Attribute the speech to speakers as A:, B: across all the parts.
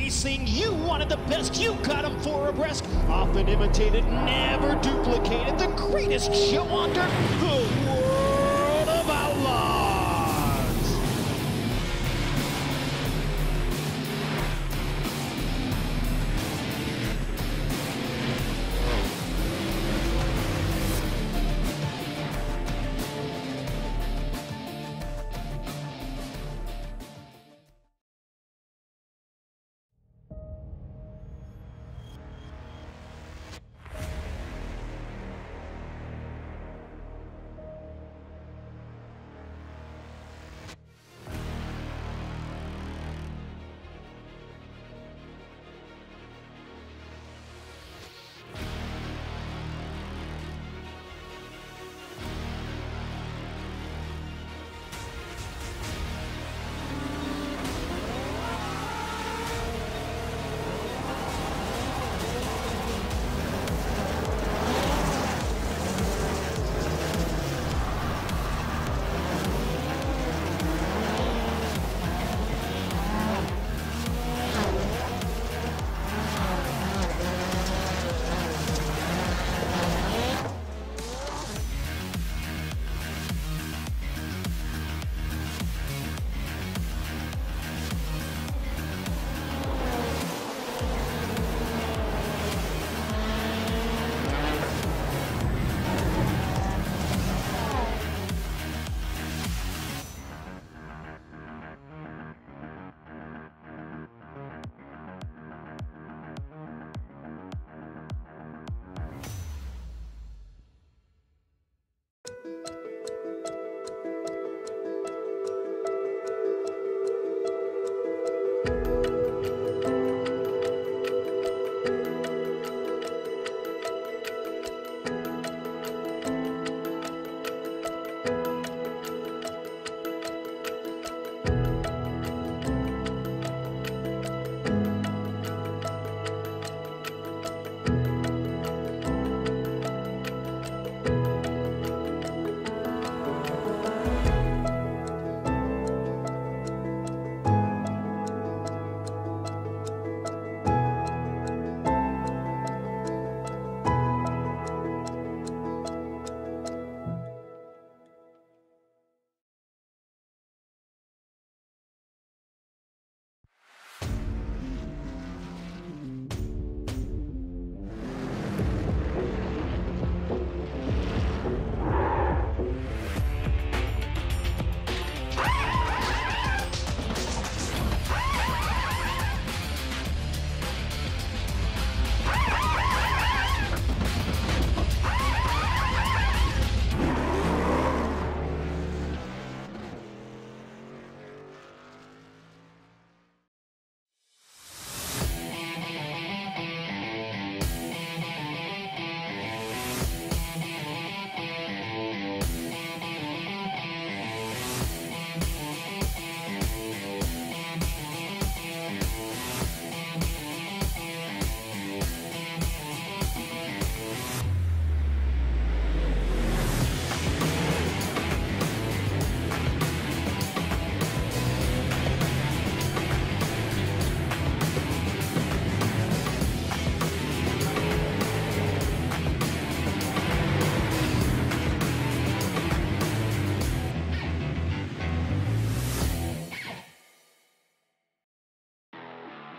A: racing. You wanted the best, you got them for a breast. Often imitated, never duplicated. The greatest show on dirt, the World of Outlaws.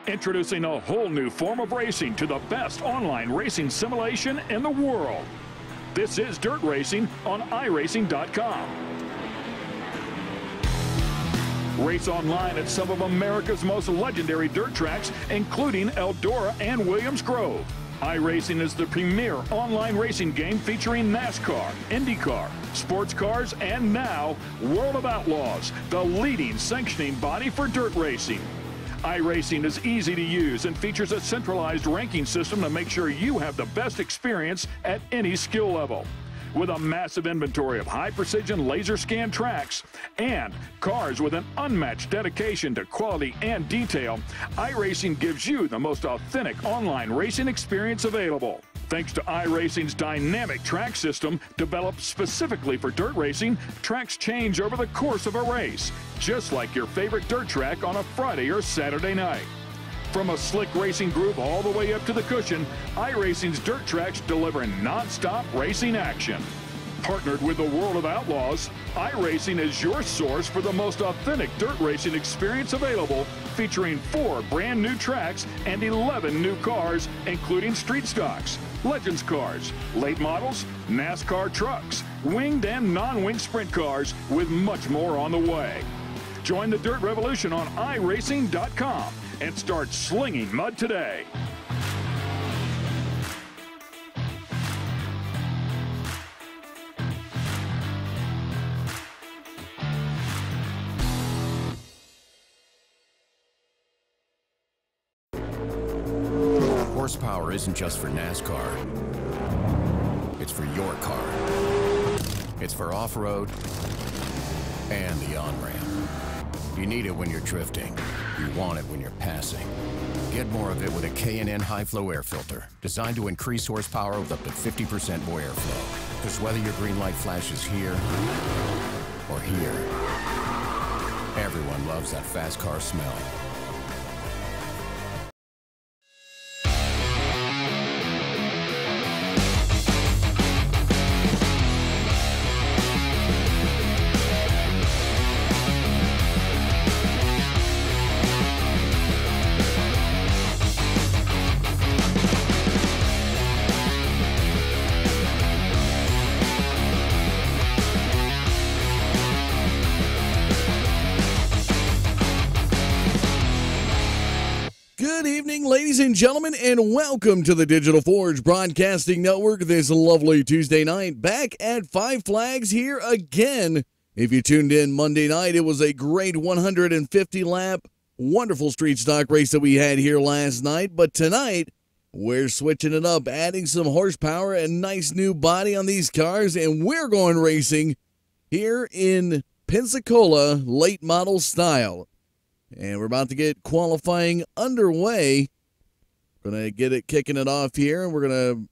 B: Introducing a whole new form of racing to the best online racing simulation in the world. This is Dirt Racing on iRacing.com. Race online at some of America's most legendary dirt tracks, including Eldora and Williams Grove. iRacing is the premier online racing game featuring NASCAR, IndyCar, sports cars, and now World of Outlaws, the leading sanctioning body for dirt racing. iRacing is easy to use and features a centralized ranking system to make sure you have the best experience at any skill level. With a massive inventory of high-precision laser scan tracks and cars with an unmatched dedication to quality and detail, iRacing gives you the most authentic online racing experience available. Thanks to iRacing's dynamic track system, developed specifically for dirt racing, tracks change over the course of a race, just like your favorite dirt track on a Friday or Saturday night. From a slick racing groove all the way up to the cushion, iRacing's dirt tracks deliver non-stop racing action. Partnered with the World of Outlaws, iRacing is your source for the most authentic dirt racing experience available, featuring 4 brand new tracks and 11 new cars, including street stocks, Legends cars, late models, NASCAR trucks, winged and non-winged sprint cars, with much more on the way. Join the Dirt Revolution on iRacing.com and start slinging mud today.
C: Horsepower isn't just for NASCAR. It's for your car. It's for off-road and the on-ramp. You need it when you're drifting. You want it when you're passing. Get more of it with a K&N high-flow air filter, designed to increase horsepower with up to 50% more airflow. Because whether your green light flashes here or here, everyone loves that fast car smell.
D: Good evening, ladies and gentlemen, and welcome to the Digital Forge Broadcasting Network this lovely Tuesday night. Back at Five Flags here again. If you tuned in Monday night, it was a great 150-lap, wonderful street stock race that we had here last night. But tonight, we're switching it up, adding some horsepower and nice new body on these cars, and we're going racing here in Pensacola late model style. And we're about to get qualifying underway. We're going to get it kicking it off here, and we're going to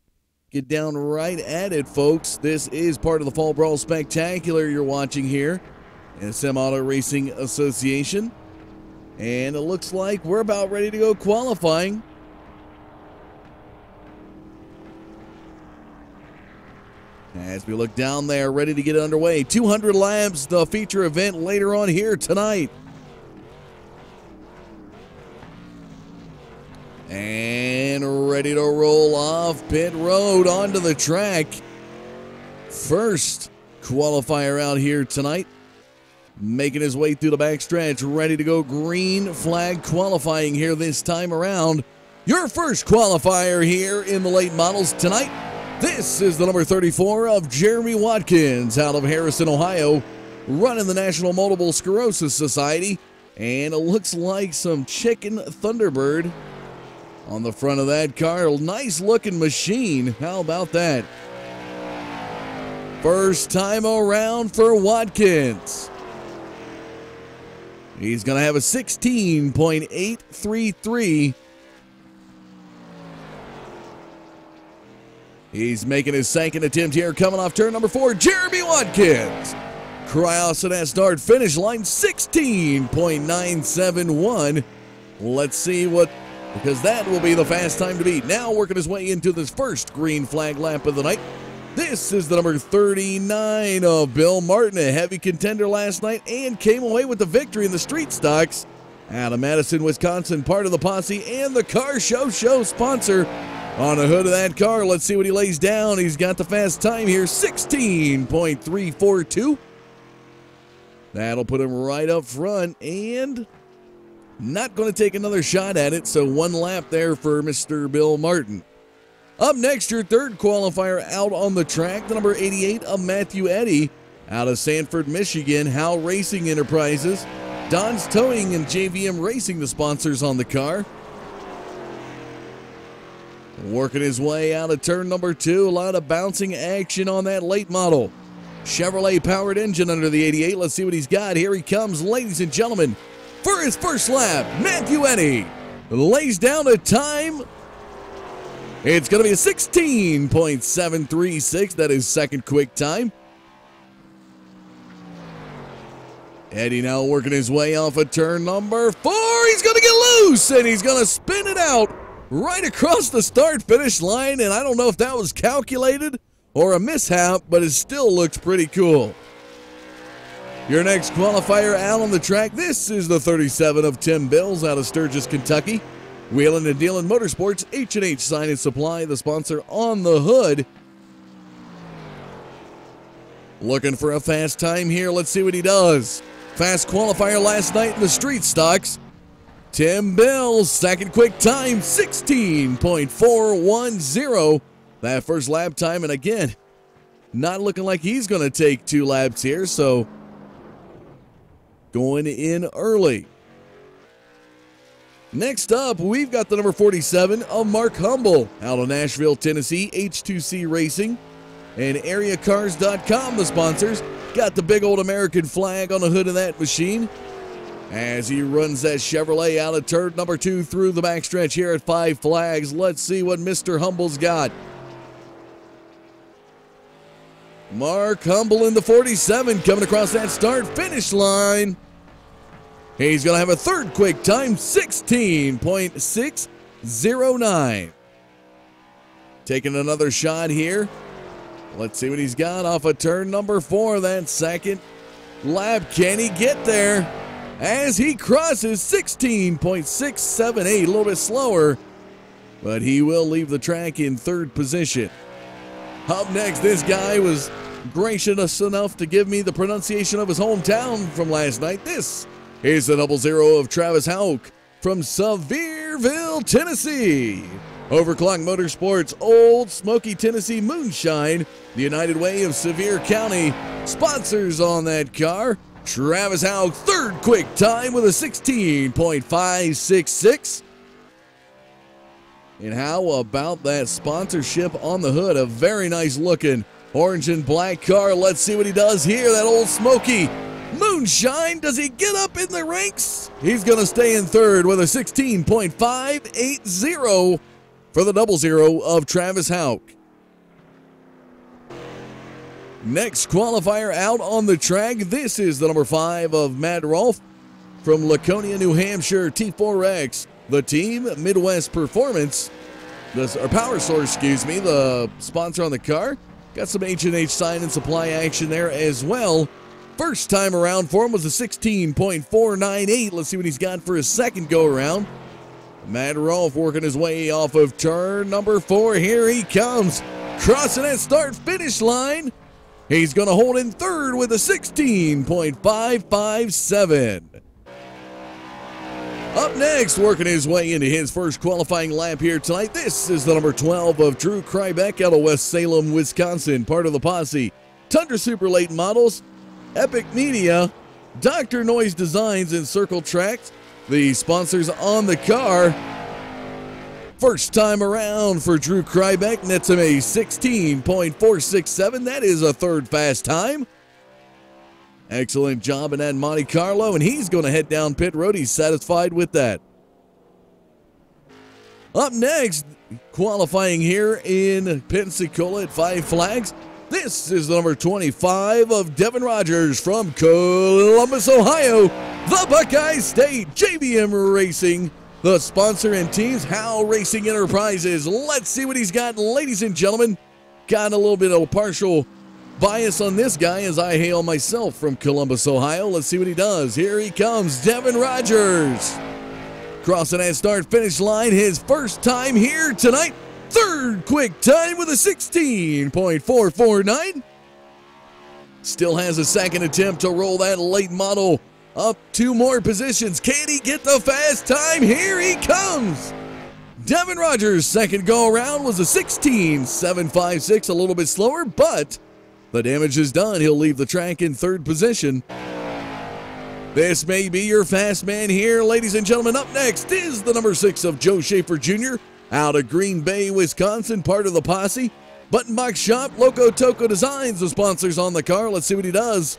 D: get down right at it, folks. This is part of the Fall Brawl Spectacular you're watching here in the Sim Auto Racing Association. And it looks like we're about ready to go qualifying. As we look down there, ready to get underway. 200 laps, the feature event later on here tonight. And ready to roll off pit road onto the track. First qualifier out here tonight, making his way through the backstretch, ready to go green flag qualifying here this time around. Your first qualifier here in the late models tonight. This is the number 34 of Jeremy Watkins out of Harrison, Ohio, running the National Multiple Sclerosis Society. And it looks like some chicken Thunderbird on the front of that car. Nice looking machine. How about that? First time around for Watkins. He's going to have a 16.833. He's making his second attempt here, coming off turn number 4. Jeremy Watkins. Cross at that start finish line, 16.971. Let's see what, because that will be the fast time to beat. Now working his way into this first green flag lap of the night. This is the number 39 of Bill Martin, a heavy contender last night and came away with the victory in the street stocks. Out of Madison, Wisconsin, part of the posse and the Car Show sponsor. On the hood of that car, let's see what he lays down. He's got the fast time here, 16.342. That'll put him right up front and not going to take another shot at it, so one lap there for Mr. Bill Martin. Up next, your third qualifier out on the track, the number 88 of Matthew Eddy out of Sanford, Michigan. Howe Racing Enterprises, Don's Towing, and JVM Racing, the sponsors on the car. Working his way out of turn number 2. A lot of bouncing action on that late model. Chevrolet powered engine under the 88. Let's see what he's got. Here he comes, ladies and gentlemen. For his first lap, Matthew Eddy lays down a time. It's going to be a 16.736. That is second quick time. Eddie now working his way off of turn number 4. He's going to get loose, and he's going to spin it out right across the start-finish line, and I don't know if that was calculated or a mishap, but it still looks pretty cool. Your next qualifier out on the track, this is the 37 of Tim Bills out of Sturgis, Kentucky. Wheeling and Dealing Motorsports, H&H Sign and Supply, the sponsor on the hood. Looking for a fast time here. Let's see what he does. Fast qualifier last night in the street stocks. Tim Bills, second quick time, 16.410. That first lap time, and again, not looking like he's going to take 2 laps here, so going in early. Next up, we've got the number 47 of Mark Humble out of Nashville, Tennessee, H2C Racing. And AreaCars.com, the sponsors, got the big old American flag on the hood of that machine as he runs that Chevrolet out of turn number 2 through the backstretch here at 5 Flags. Let's see what Mr. Humble's got. Mark Humble in the 47 coming across that start-finish line. He's going to have a third quick time, 16.609. Taking another shot here. Let's see what he's got off of turn number 4. That second lap. Can he get there? As he crosses 16.678, a little bit slower, but he will leave the track in third position. Up next, this guy was gracious enough to give me the pronunciation of his hometown from last night. This is the 00 of Travis Houck from Sevierville, Tennessee. Overclock Motorsports Old Smoky Tennessee Moonshine, the United Way of Sevier County, sponsors on that car. Travis Houck, third quick time with a 16.566. And how about that sponsorship on the hood? A very nice looking orange and black car. Let's see what he does here. That Old Smoky Moonshine, does he get up in the ranks? He's going to stay in third with a 16.580 for the 00 of Travis Houck. Next qualifier out on the track, this is the number 5 of Matt Rolfe from Laconia, New Hampshire, T4X. The team, Midwest Performance, Powersource, the sponsor on the car. Got some H&H Sign and Supply action there as well. First time around for him was a 16.498. Let's see what he's got for his second go-around. Matt Rolfe working his way off of turn number 4. Here he comes, crossing that start-finish line. He's going to hold in third with a 16.557. Up next, working his way into his first qualifying lap here tonight, this is the number 12 of Drew Krybeck out of West Salem, Wisconsin, part of the posse. Tundra Super Late Models, Epic Media, Dr. Noise Designs, and Circle Tracks, the sponsors on the car. First time around for Drew Krybeck, nets him a 16.467. That is a third fast time. Excellent job in that Monte Carlo, and he's going to head down pit road. He's satisfied with that. Up next, qualifying here in Pensacola at 5 Flags, this is the number 25 of Devin Rogers from Columbus, Ohio, the Buckeye State. JBM Racing, the sponsor and teams, Howe Racing Enterprises. Let's see what he's got, ladies and gentlemen. Got a little bit of a partial bias on this guy as I hail myself from Columbus, Ohio. Let's see what he does. Here he comes, Devin Rogers. Crossing that start-finish line, his first time here tonight. Third quick time with a 16.449. Still has a second attempt to roll that late model up 2 more positions. Can he get the fast time? Here he comes. Devin Rogers' second go-around was a 16.756, a little bit slower, but the damage is done. He'll leave the track in third position. This may be your fast man here, ladies and gentlemen. Up next is the number 6 of Joe Schaefer Jr. out of Green Bay, Wisconsin, part of the posse. Button Box Shop, Loco Toco Designs, the sponsors on the car. Let's see what he does.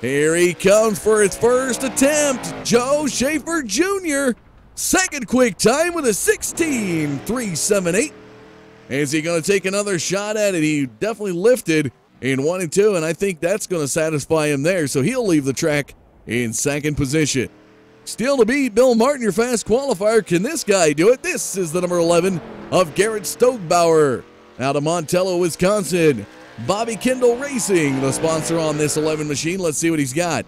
D: Here he comes for his first attempt. Joe Schaefer Jr. Second quick time with a 16.378. Is he going to take another shot at it? He definitely lifted in 1 and 2, and I think that's going to satisfy him there. So he'll leave the track in second position. Still to beat Bill Martin, your fast qualifier. Can this guy do it? This is the number 11 of Garrett Stogebauer out of Montello, Wisconsin. Bobby Kendall Racing, the sponsor on this 11 machine. Let's see what he's got.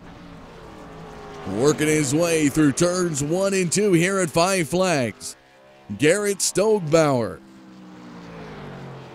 D: Working his way through turns 1 and 2 here at Five Flags. Garrett Stogebauer.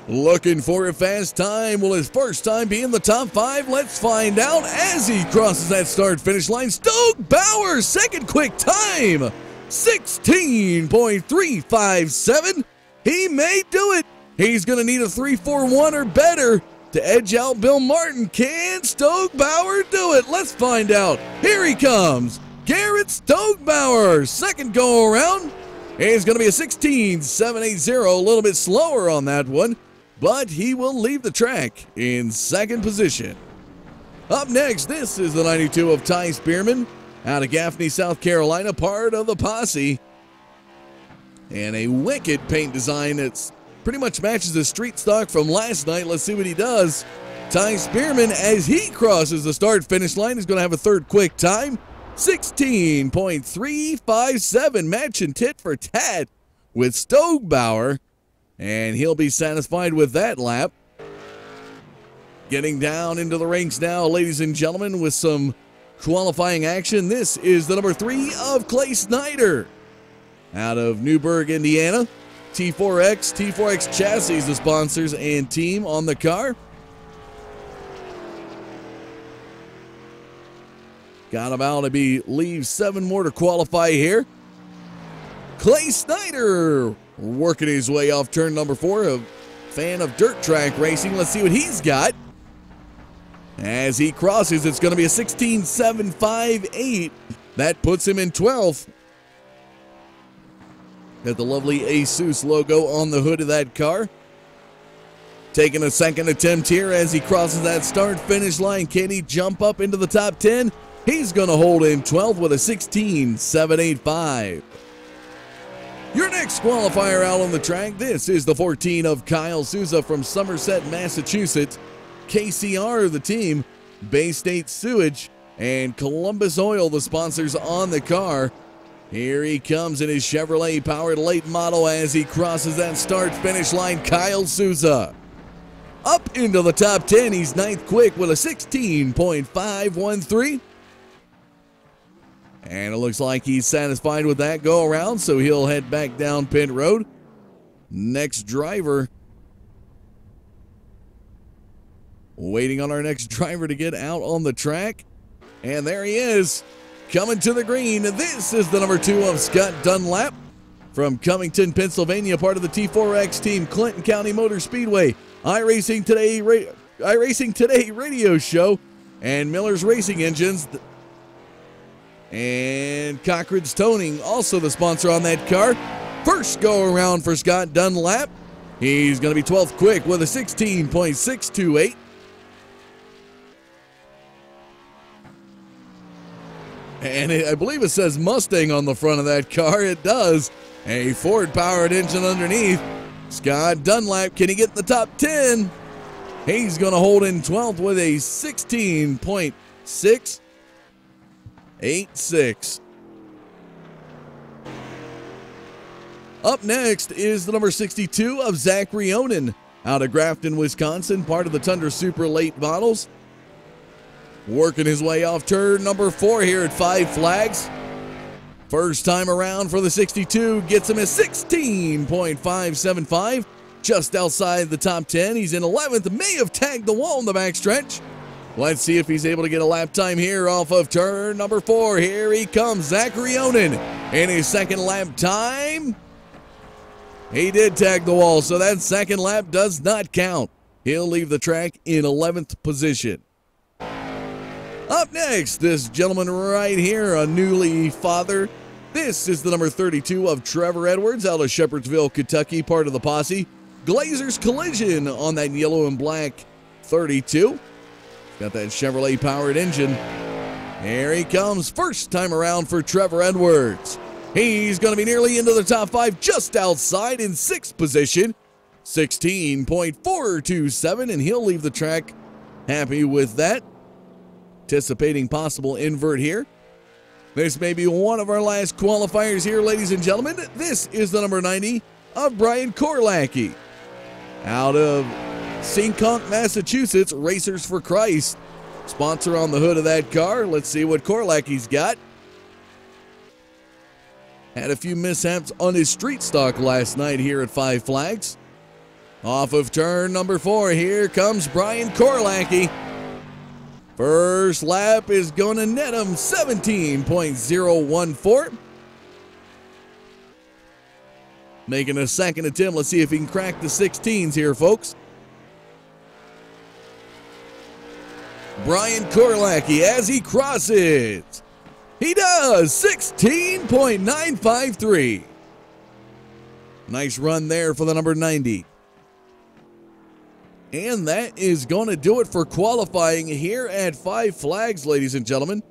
D: Looking for a fast time. Will his first time be in the top 5? Let's find out as he crosses that start-finish line. Stogebauer, second quick time, 16.357. He may do it. He's going to need a 3.41 or better to edge out Bill Martin. Can Stogebauer do it? Let's find out. Here he comes. Garrett Stogebauer, second go around. It's going to be a 16.780, a little bit slower on that one, but he will leave the track in second position. Up next, this is the 92 of Ty Spearman out of Gaffney, South Carolina, part of the posse. And a wicked paint design that's pretty much matches the street stock from last night. Let's see what he does. Ty Spearman, as he crosses the start-finish line, is going to have a third quick time. 16.357, matching tit for tat with Stogebauer, and he'll be satisfied with that lap. Getting down into the ranks now, ladies and gentlemen, with some qualifying action. This is the number 3 of Clay Snyder out of Newburgh, Indiana. T4X chassis, the sponsors and team on the car. Got about, I believe, 7 more to qualify here. Clay Snyder working his way off turn number 4. A fan of dirt track racing. Let's see what he's got. As he crosses, it's going to be a 16.758. That puts him in 12th. Got the lovely ASUS logo on the hood of that car. Taking a second attempt here as he crosses that start-finish line. Can he jump up into the top 10? He's going to hold in 12th with a 16.785. Your next qualifier out on the track, this is the 14 of Kyle Souza from Somerset, Massachusetts. KCR, the team, Bay State Sewage, and Columbus Oil, the sponsors on the car. Here he comes in his Chevrolet-powered late model as he crosses that start-finish line. Kyle Souza up into the top 10. He's 9th quick with a 16.513. And it looks like he's satisfied with that go-around, so he'll head back down pit road. Next driver. Waiting on our next driver to get out on the track. And there he is, coming to the green. This is the number 2 of Scott Dunlap from Covington, Pennsylvania, part of the T4X team, Clinton County Motor Speedway, iRacing Today radio show, and Miller's Racing Engines. And Cochrane's Toning, also the sponsor on that car. First go around for Scott Dunlap. He's going to be 12th quick with a 16.628. And I believe it says Mustang on the front of that car. It does. A Ford-powered engine underneath. Scott Dunlap, can he get in the top 10? He's going to hold in 12th with a 16.686. Up next is the number 62 of Zachary Onan out of Grafton, Wisconsin, part of the Tundra Super Late Models. Working his way off turn number 4 here at Five Flags. First time around for the 62, gets him a 16.575, just outside the top 10. He's in 11th, may have tagged the wall in the backstretch. Let's see if he's able to get a lap time here off of turn number 4. Here he comes, Zachary Onan in his second lap time. He did tag the wall, so that second lap does not count. He'll leave the track in 11th position. Up next, this gentleman right here, a newly father. This is the number 32 of Trevor Edwards out of Shepherdsville, Kentucky, part of the posse. Glazer's Collision on that yellow and black 32. Got that Chevrolet-powered engine. Here he comes, first time around for Trevor Edwards. He's going to be nearly into the top 5, just outside in 6th position. 16.427, and he'll leave the track happy with that. Anticipating possible invert here. This may be one of our last qualifiers here, ladies and gentlemen. This is the number 90 of Brian Korlacki. Out of Seekonk, Massachusetts, Racers for Christ. Sponsor on the hood of that car. Let's see what Korlacki's got. Had a few mishaps on his street stock last night here at Five Flags. Off of turn number 4, here comes Brian Korlacki. First lap is going to net him 17.014. Making a second attempt. Let's see if he can crack the 16s here, folks. Brian Korlacki as he crosses. He does 16.953. Nice run there for the number 90. And that is going to do it for qualifying here at Five Flags, ladies and gentlemen.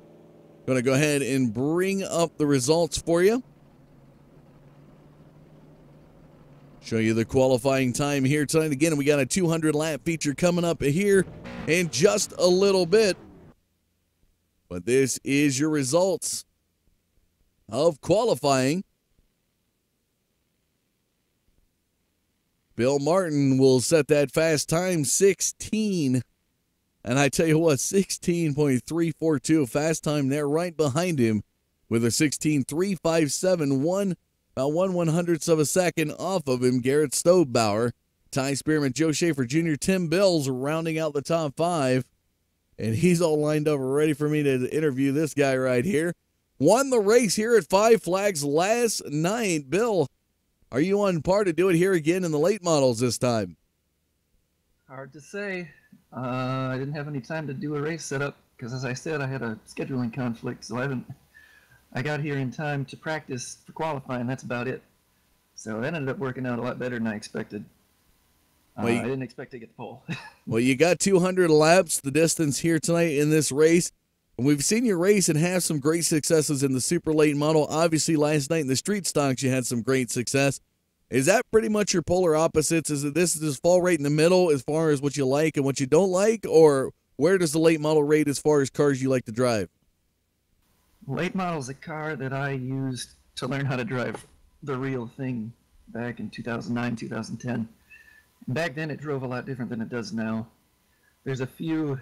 D: Going to go ahead and bring up the results for you. Show you the qualifying time here tonight. Again, we got a 200-lap feature coming up here in just a little bit. But this is your results of qualifying. Bill Martin will set that fast time 16. And I tell you what, 16.342 fast time there right behind him with a 16.357, about 1/100th of a second off of him, Garrett Stobauer. Ty Spearman, Joe Schaefer Jr., Tim Bills rounding out the top 5. And he's all lined up ready for me to interview this guy right here. Won the race here at Five Flags last night. Bill, are you on par to do it here again in the late models this time?
E: Hard to say. I didn't have any time to do a race setup because, as I said, I had a scheduling conflict, so I got here in time to practice for qualifying. That's about it. So that ended up working out a lot better than I expected. I didn't expect to get the pole.
D: Well, you got 200 laps, the distance here tonight in this race. And we've seen you race and have some great successes in the super late model. Obviously, last night in the street stocks, you had some great success. Is that pretty much your polar opposites? Is it this does fall right in the middle as far as what you like and what you don't like? Or where does the late model rate as far as cars you like to drive?
E: Late model is a car that I used to learn how to drive the real thing back in 2009, 2010. Back then, it drove a lot different than it does now. There's a few,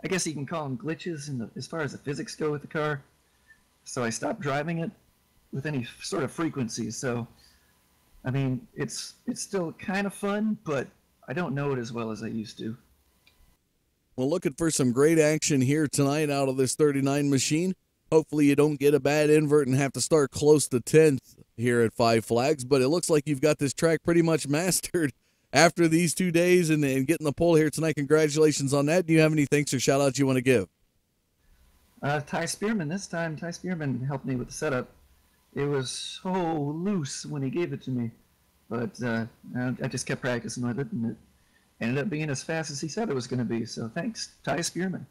E: I guess you can call them glitches as far as the physics go with the car. So I stopped driving it with any sort of frequency. So, I mean, it's still kind of fun, but I don't know it as well as I used to.
D: Well, looking for some great action here tonight out of this 39 machine. Hopefully you don't get a bad invert and have to start close to 10th here at Five Flags. But it looks like you've got this track pretty much mastered after these 2 days and getting the pole here tonight. Congratulations on that. Do you have any thanks or shout-outs you want to give?
E: Ty Spearman this time. Ty Spearman helped me with the setup. It was so loose when he gave it to me. But I just kept practicing with it, and it ended up being as fast as he said it was going to be. So thanks, Ty Spearman.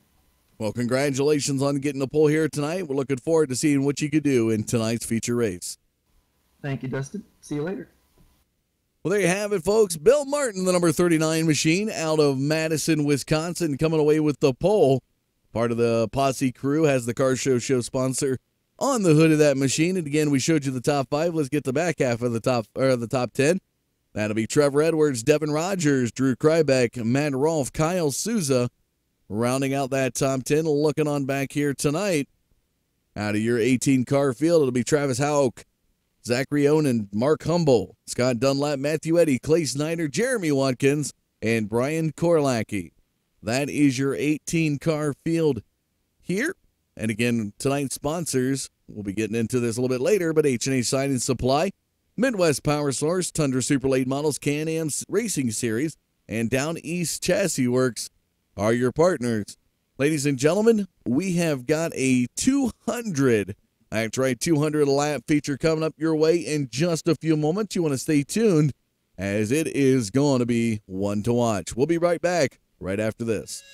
D: Well, congratulations on getting the pole here tonight. We're looking forward to seeing what you could do in tonight's feature race.
E: Thank you, Dustin. See you later.
D: Well, there you have it, folks. Bill Martin, the number 39 machine out of Madison, Wisconsin, coming away with the pole. Part of the Posse crew, has the Car Show sponsor on the hood of that machine. And again, we showed you the top 5. Let's get the back half of the top 10. That'll be Trevor Edwards, Devin Rogers, Drew Krybeck, Matt Rolfe, Kyle Souza, rounding out that top 10. Looking on back here tonight, out of your 18-car field, it'll be Travis Houck, Zachary Onan, Mark Humble, Scott Dunlap, Matthew Eddy, Clay Snyder, Jeremy Watkins, and Brian Korlacki. That is your 18-car field here. And again, tonight's sponsors, we'll be getting into this a little bit later, but H&H Siding Supply, Midwest Powersource, Tundra Super Late Models, Can-Am Racing Series, and Down East Chassis Works are your partners. Ladies and gentlemen, we have got a 200 lap feature coming up your way in just a few moments. You want to stay tuned, as it is going to be one to watch. We'll be right back right after this.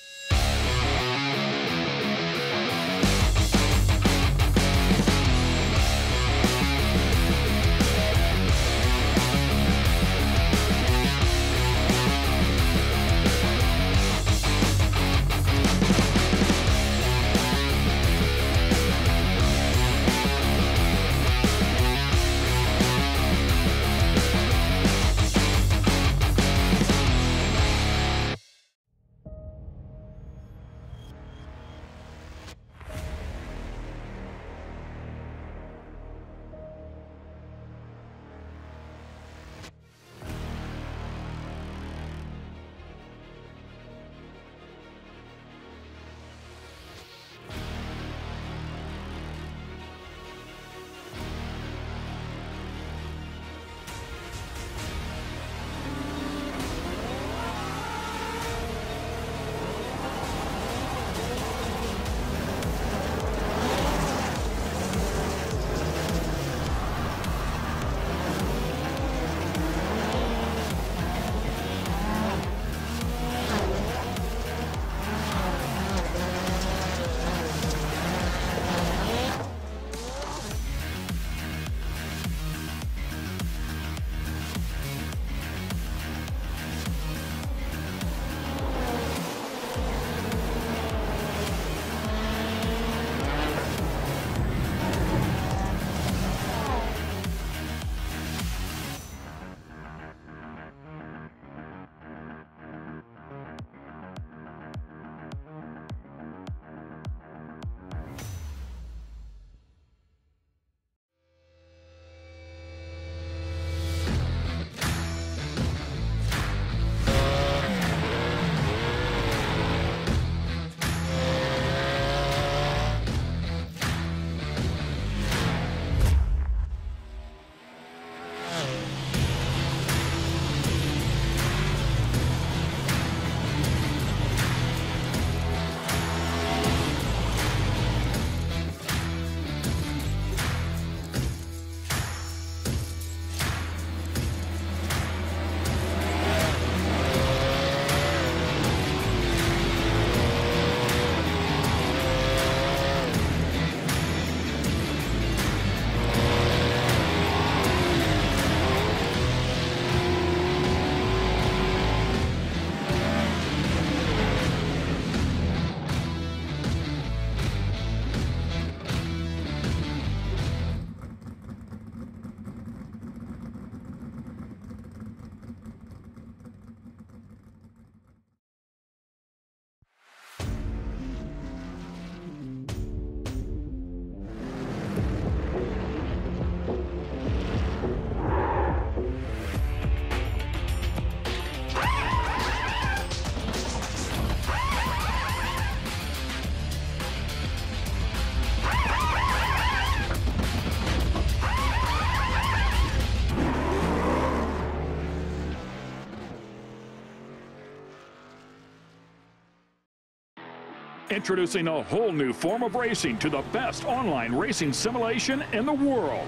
B: Introducing a whole new form of racing to the best online racing simulation in the world.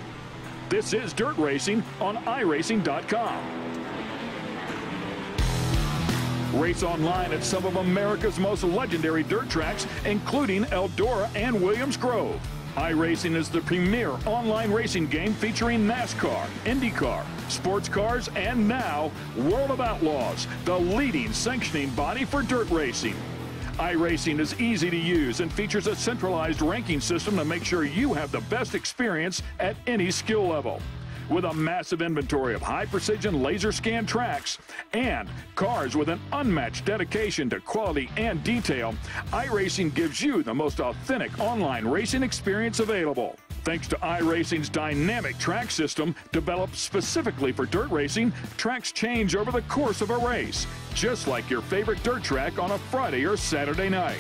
B: This is Dirt Racing on iRacing.com. Race online at some of America's most legendary dirt tracks, including Eldora and Williams Grove. iRacing is the premier online racing game featuring NASCAR, IndyCar, sports cars, and now World of Outlaws, the leading sanctioning body for dirt racing. iRacing is easy to use and features a centralized ranking system to make sure you have the best experience at any skill level. With a massive inventory of high-precision laser scan tracks and cars with an unmatched dedication to quality and detail, iRacing gives you the most authentic online racing experience available. Thanks to iRacing's dynamic track system, developed specifically for dirt racing, tracks change over the course of a race, just like your favorite dirt track on a Friday or Saturday night.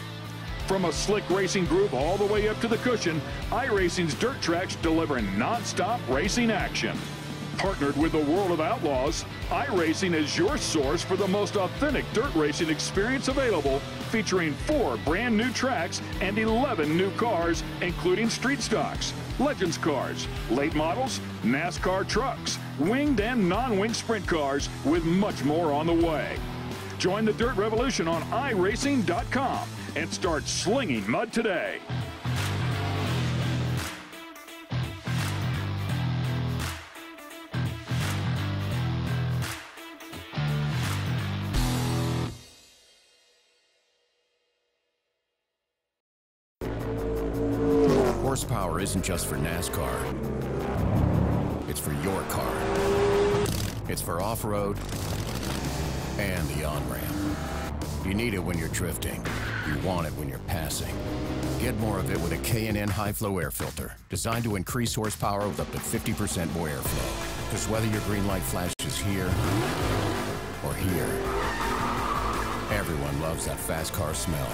B: From a slick racing groove all the way up to the cushion, iRacing's dirt tracks deliver non-stop racing action. Partnered with the World of Outlaws, iRacing is your source for the most authentic dirt racing experience available, featuring 4 brand new tracks and 11 new cars, including street stocks, Legends cars, late models, NASCAR trucks, winged and non-winged sprint cars, with much more on the way. Join the Dirt Revolution on iRacing.com and start slinging mud today.
C: Horsepower isn't just for NASCAR. It's for your car. It's for off-road and the on-ramp. You need it when you're drifting. You want it when you're passing. Get more of it with a K&N high-flow air filter, designed to increase horsepower with up to 50% more airflow. Because whether your green light flashes here or here, everyone loves that fast car smell.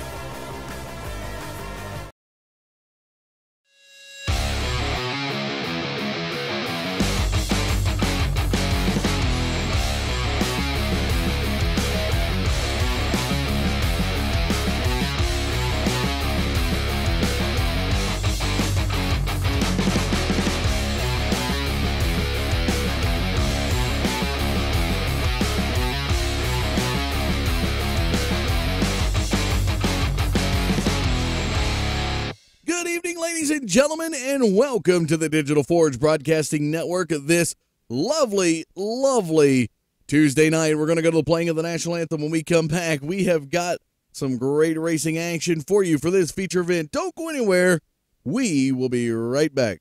D: Ladies and gentlemen, and welcome to the Digital Forge Broadcasting Network this lovely, lovely Tuesday night. We're going to go to the playing of the National Anthem. When we come back, we have got some great racing action for you for this feature event. Don't go anywhere. We will be right back.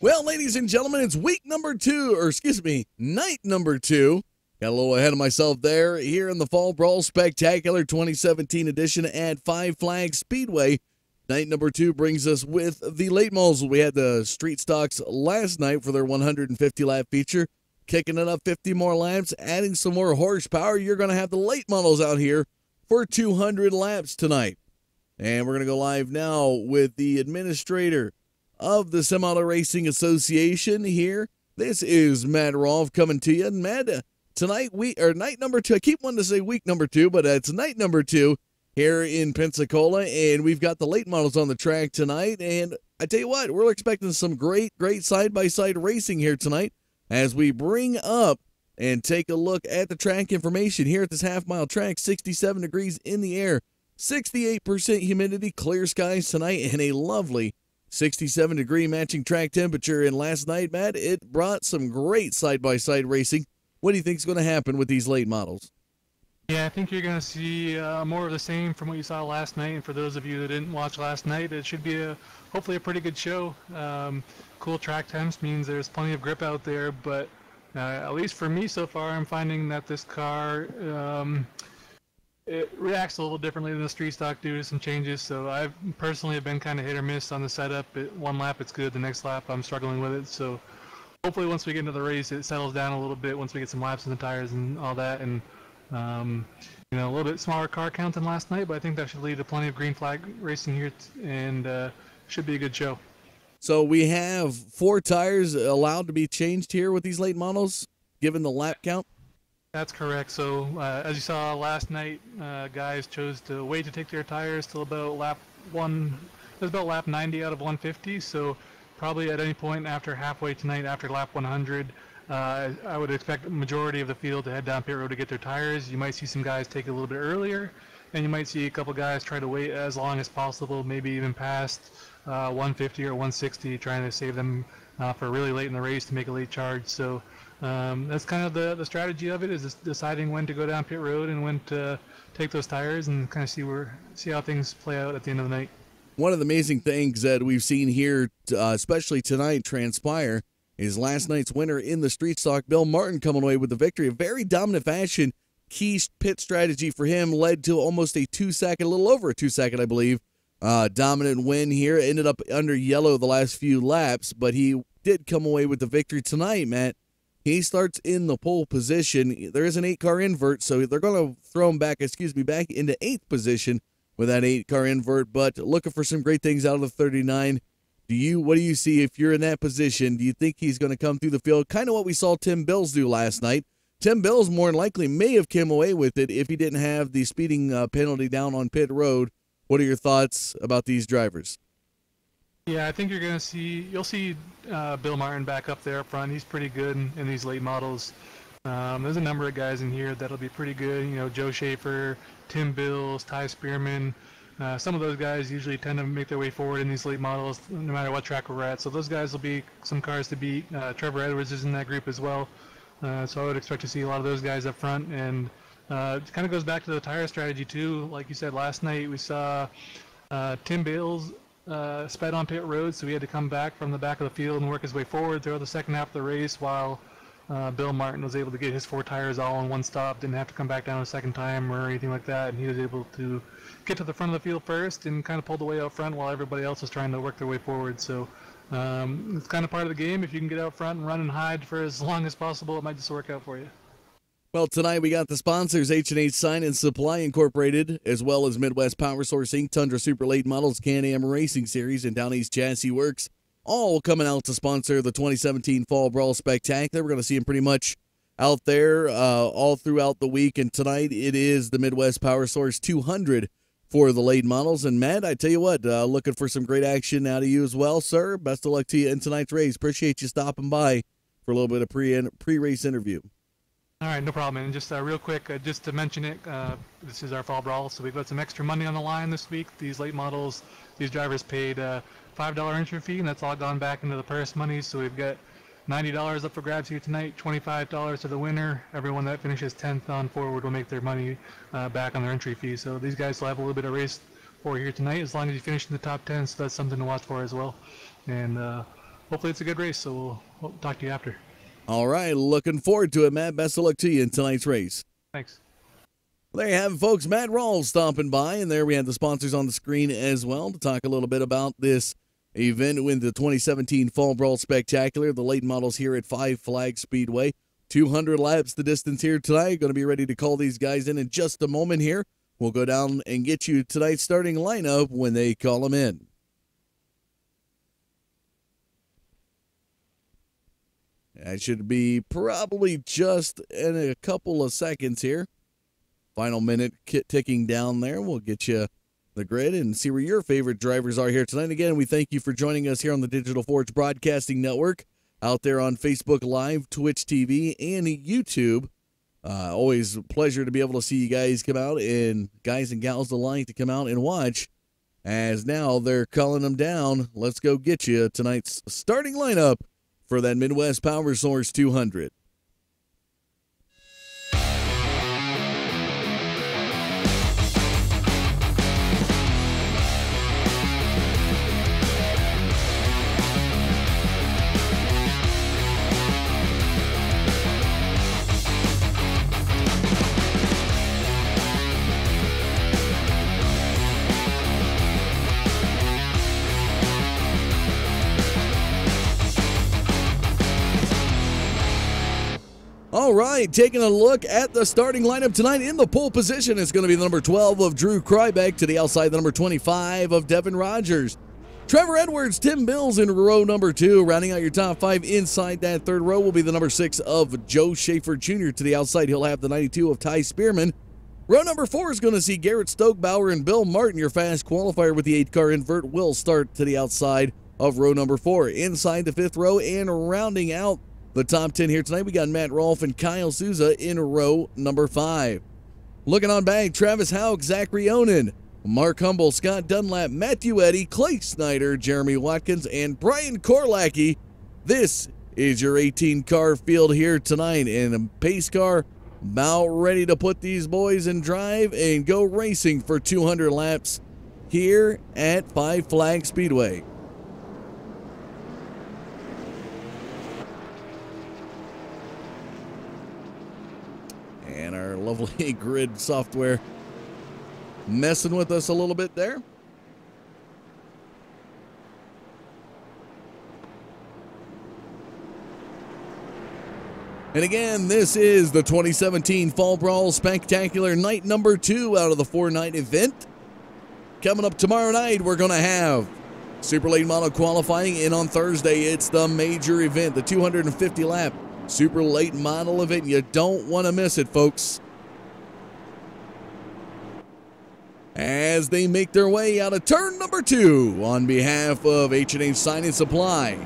D: Well, ladies and gentlemen, it's week number 2, or excuse me, night number 2. Got a little ahead of myself there here in the Fall Brawl Spectacular 2017 edition at Five Flags Speedway. Night number 2 brings us with the late models. We had the street stocks last night for their 150-lap feature, kicking it up 50 more laps, adding some more horsepower. You're going to have the late models out here for 200 laps tonight. And we're going to go live now with the administrator of the Semi-Auto Racing Association here. This is Matt Rolfe coming to you. And Matt, tonight, night number 2. I keep wanting to say week number 2, but it's night number 2 here in Pensacola, and we've got the late models on the track tonight. And I tell you what, we're expecting some great side-by-side racing here tonight as we bring up and take a look at the track information here at this half-mile track. 67 degrees in the air, 68% humidity, clear skies tonight, and a lovely 67-degree matching track temperature. And last night, Matt, it brought some great side-by-side racing. What do you think is going to happen with these late models?
F: Yeah, I think you're going to see more of the same from what you saw last night. And for those of you that didn't watch last night, it should be hopefully a pretty good show. Cool track temps means there's plenty of grip out there, but at least for me so far, I'm finding that this car it reacts a little differently than the street stock due to some changes. So I've personally been kind of hit or miss on the setup. One lap it's good, the next lap I'm struggling with it. So hopefully once we get into the race, it settles down a little bit once we get some laps in the tires and all that. And a little bit smaller car count than last night, but I think that should lead to plenty of green flag racing here, and should be a good show.
D: So we have 4 tires allowed to be changed here with these late models, given the lap count?
F: That's correct. So as you saw last night, guys chose to wait to take their tires till about lap 1. It was about lap 90 out of 150. So probably at any point after halfway tonight, after lap 100, I would expect the majority of the field to head down pit road to get their tires. You might see some guys take it a little bit earlier, and you might see a couple guys try to wait as long as possible, maybe even past 150 or 160, trying to save them for really late in the race to make a late charge. So that's kind of the strategy of it, is just deciding when to go down pit road and when to take those tires and kind of see how things play out at the end of the night.
D: One of the amazing things that we've seen here, especially tonight, transpire is last night's winner in the street stock, Bill Martin, coming away with the victory. A very dominant fashion. Key pit strategy for him led to almost a 2-second, a little over a 2-second, I believe, dominant win here. Ended up under yellow the last few laps, but he did come away with the victory tonight, Matt. He starts in the pole position. There is an 8-car invert, so they're going to throw him back into 8th position with that 8-car invert, but looking for some great things out of the 39. What do you see if you're in that position? Do you think he's going to come through the field? Kind of what we saw Tim Bills do last night. Tim Bills more than likely may have come away with it if he didn't have the speeding penalty down on pit road. What are your thoughts about these drivers?
F: Yeah, I think you'll see Bill Martin back up there up front. He's pretty good in these late models. There's a number of guys in here that'll be pretty good. Joe Schaefer, Tim Bills, Ty Spearman. Some of those guys usually tend to make their way forward in these late models, no matter what track we're at. So those guys will be some cars to beat. Trevor Edwards is in that group as well. So I would expect to see a lot of those guys up front. And it kind of goes back to the tire strategy, too. Like you said, last night we saw Tim Bills sped on pit road, so he had to come back from the back of the field and work his way forward throughout the second half of the race, while Bill Martin was able to get his 4 tires all in one stop, didn't have to come back down a second time or anything like that, and he was able to get to the front of the field first and kind of pull the way out front while everybody else was trying to work their way forward. So it's kind of part of the game. If you can get out front and run and hide for as long as possible, it might just work out for you.
D: Well, tonight we got the sponsors, H&H Sign and Supply Incorporated, as well as Midwest Powersource Inc., Tundra Super Late Models, Can-Am Racing Series, and Down East Chassis Works, all coming out to sponsor the 2017 Fall Brawl Spectacular. We're going to see them pretty much out there all throughout the week, and tonight it is the Midwest Powersource 200 for the late models. And Matt, I tell you what, looking for some great action out of you as well, sir. Best of luck to you in tonight's race. Appreciate you stopping by for a little bit of pre-race interview.
F: All right, no problem. And just real quick, just to mention it, this is our Fall Brawl, so we've got some extra money on the line this week. These late models, these drivers paid $5 entry fee, and that's all gone back into the purse money. So we've got $90 up for grabs here tonight, $25 to the winner. Everyone that finishes 10th on forward will make their money back on their entry fee. So these guys will have a little bit of race for here tonight, as long as you finish in the top 10. So that's something to watch for as well. And hopefully it's a good race. So we'll talk to you after.
D: All right, looking forward to it, Matt. Best of luck to you in tonight's race.
F: Thanks.
D: Well, there you have it, folks. Matt Rolfe stomping by, and there we have the sponsors on the screen as well to talk a little bit about this event with the 2017 Fall Brawl Spectacular. The late models here at Five Flags Speedway. 200 laps the distance here tonight. Going to be ready to call these guys in just a moment here. We'll go down and get you tonight's starting lineup when they call them in. That should be probably just in a couple of seconds here. Final minute ticking down there. We'll get you the grid and see where your favorite drivers are here tonight. Again, we thank you for joining us here on the Digital Forge Broadcasting Network, out there on Facebook Live, Twitch TV, and YouTube. Always a pleasure to be able to see you guys come out, and guys and gals alike to come out and watch, as now they're calling them down. Let's go get you tonight's starting lineup for that Midwest Powersource 200. All right, taking a look at the starting lineup tonight. In the pole position is going to be the number 12 of Drew Krybeck, to the outside the number 25 of Devin Rogers. Trevor Edwards, Tim Bills in row number 2. Rounding out your top 5 inside that third row will be the number 6 of Joe Schaefer Jr. To the outside, he'll have the 92 of Ty Spearman. Row number 4 is going to see Garrett Stokebauer and Bill Martin. Your fast qualifier with the 8-car invert will start to the outside of row number 4. Inside the 5th row and rounding out the top 10 here tonight, we got Matt Rolfe and Kyle Souza in row number 5. Looking on back, Travis Houck, Zachary Onen, Mark Humble, Scott Dunlap, Matthew Eddy, Clay Snyder, Jeremy Watkins, and Brian Korlacki. This is your 18-car field here tonight, and a pace car about ready to put these boys in drive and go racing for 200 laps here at Five Flag Speedway. And our lovely grid software messing with us a little bit there. And again, this is the 2017 Fall Brawl Spectacular night number 2 out of the 4-night event. Coming up tomorrow night, we're going to have Super Late Model qualifying, and on Thursday, it's the major event, the 250-lap Super Late Model event. You don't want to miss it, folks. As they make their way out of turn number 2, on behalf of H&H Sign and Supply,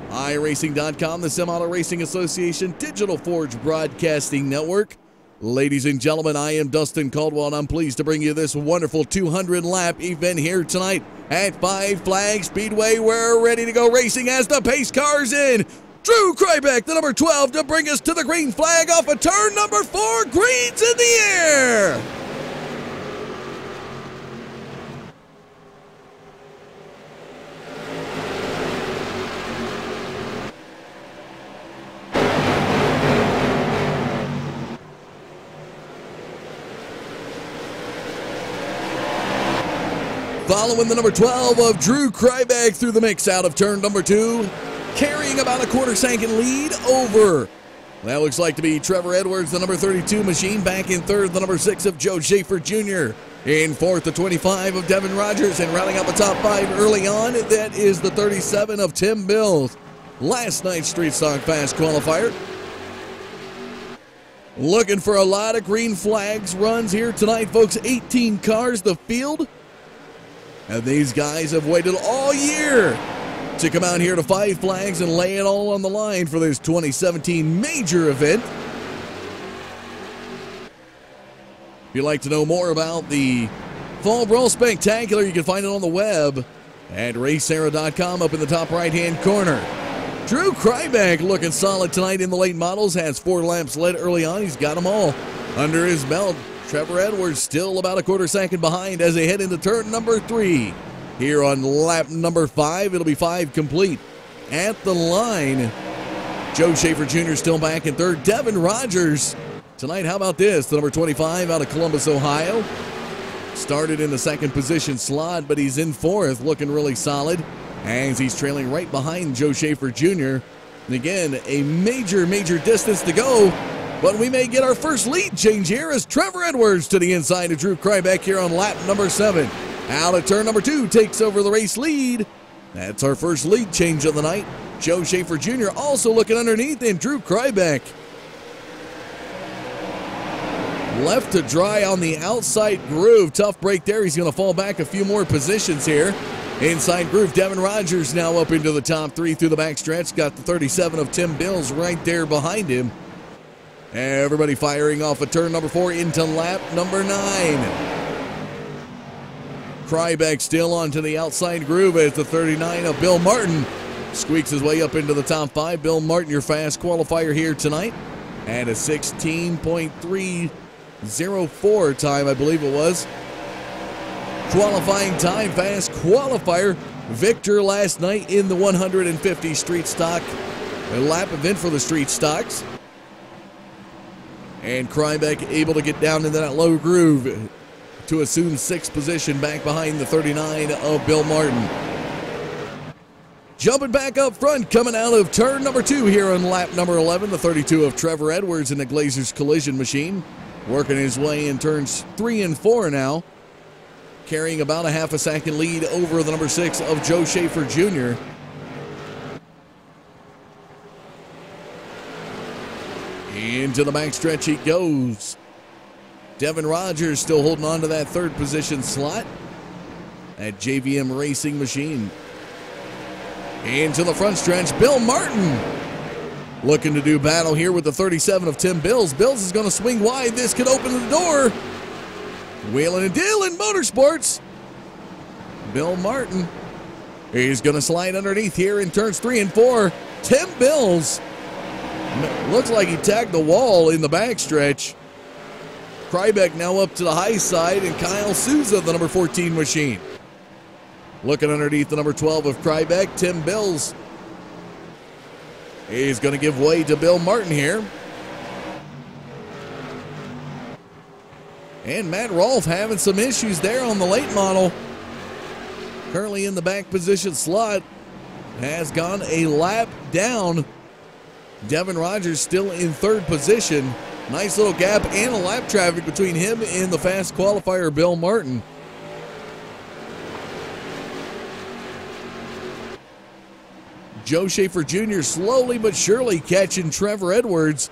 D: iRacing.com, the Semi-Auto Racing Association, Digital Forge Broadcasting Network. Ladies and gentlemen, I am Dustin Caldwell, and I'm pleased to bring you this wonderful 200-lap event here tonight at Five Flag Speedway. We're ready to go racing as the pace car's in. Drew Krybeck, the number 12, to bring us to the green flag off of turn number 4. Green's in the air. Following the number 12 of Drew Krybeck through the mix out of turn number 2. Carrying about a quarter-second lead over, that looks like to be Trevor Edwards, the number 32 machine. Back in third, the number 6 of Joe Schaefer Jr. In fourth, the 25 of Devin Rogers. And rounding out the top 5 early on, that is the 37 of Tim Bills. Last night's Street Stock Fast qualifier. Looking for a lot of green flags runs here tonight, folks. 18 cars, the field. And these guys have waited all year to come out here to Five Flags and lay it all on the line for this 2017 major event. If you'd like to know more about the Fall Brawl Spectacular, you can find it on the web at racesara.com up in the top right-hand corner. Drew Krybeck looking solid tonight in the late models. Has 4 laps led early on. He's got them all under his belt. Trevor Edwards still about a quarter-second behind as they head into turn number 3. Here on lap number 5, it'll be 5 complete. At the line, Joe Schaefer Jr. still back in third. Devin Rogers tonight, how about this? The number 25 out of Columbus, Ohio. Started in the second position slot, but he's in fourth, looking really solid as he's trailing right behind Joe Schaefer Jr. And again, a major distance to go, but we may get our first lead change here as Trevor Edwards to the inside of Drew Krybeck here on lap number 7. Out of turn number 2, takes over the race lead. That's our first lead change of the night. Joe Schaefer Jr. also looking underneath, and Drew Krybeck left to dry on the outside groove. Tough break there. He's going to fall back a few more positions here. Inside groove, Devin Rogers now up into the top three through the backstretch. Got the 37 of Tim Bills right there behind him. Everybody firing off of turn number 4 into lap number 9. Krybeck still onto the outside groove as the 39 of Bill Martin squeaks his way up into the top 5. Bill Martin, your fast qualifier here tonight, at a 16.304 time, I believe it was. Qualifying time, fast qualifier. Victor last night in the 150 street stock, a lap event for the street stocks. And Krybeck able to get down into that low groove to assume 6th position back behind the 39 of Bill Martin. Jumping back up front, coming out of turn number 2 here on lap number 11, the 32 of Trevor Edwards in the Glazers collision machine. Working his way in turns 3 and 4 now. Carrying about a half a second lead over the number 6 of Joe Schaefer Jr. Into the backstretch he goes. Devin Rogers still holding on to that 3rd position slot at JVM Racing Machine. Into the front stretch, Bill Martin looking to do battle here with the 37 of Tim Bills. Bills is going to swing wide. This could open the door. Wheeling and dealing Motorsports. Bill Martin is going to slide underneath here in turns 3 and 4. Tim Bills looks like he tagged the wall in the backstretch. Krybeck now up to the high side, and Kyle Souza, the number 14 machine. Looking underneath the number 12 of Krybeck, Tim Bills is going to give way to Bill Martin here. And Matt Rolfe having some issues there on the late model. Currently in the back position slot, has gone a lap down. Devin Rogers still in 3rd position. Nice little gap and a lap traffic between him and the fast qualifier Bill Martin. Joe Schaefer Jr. slowly but surely catching Trevor Edwards.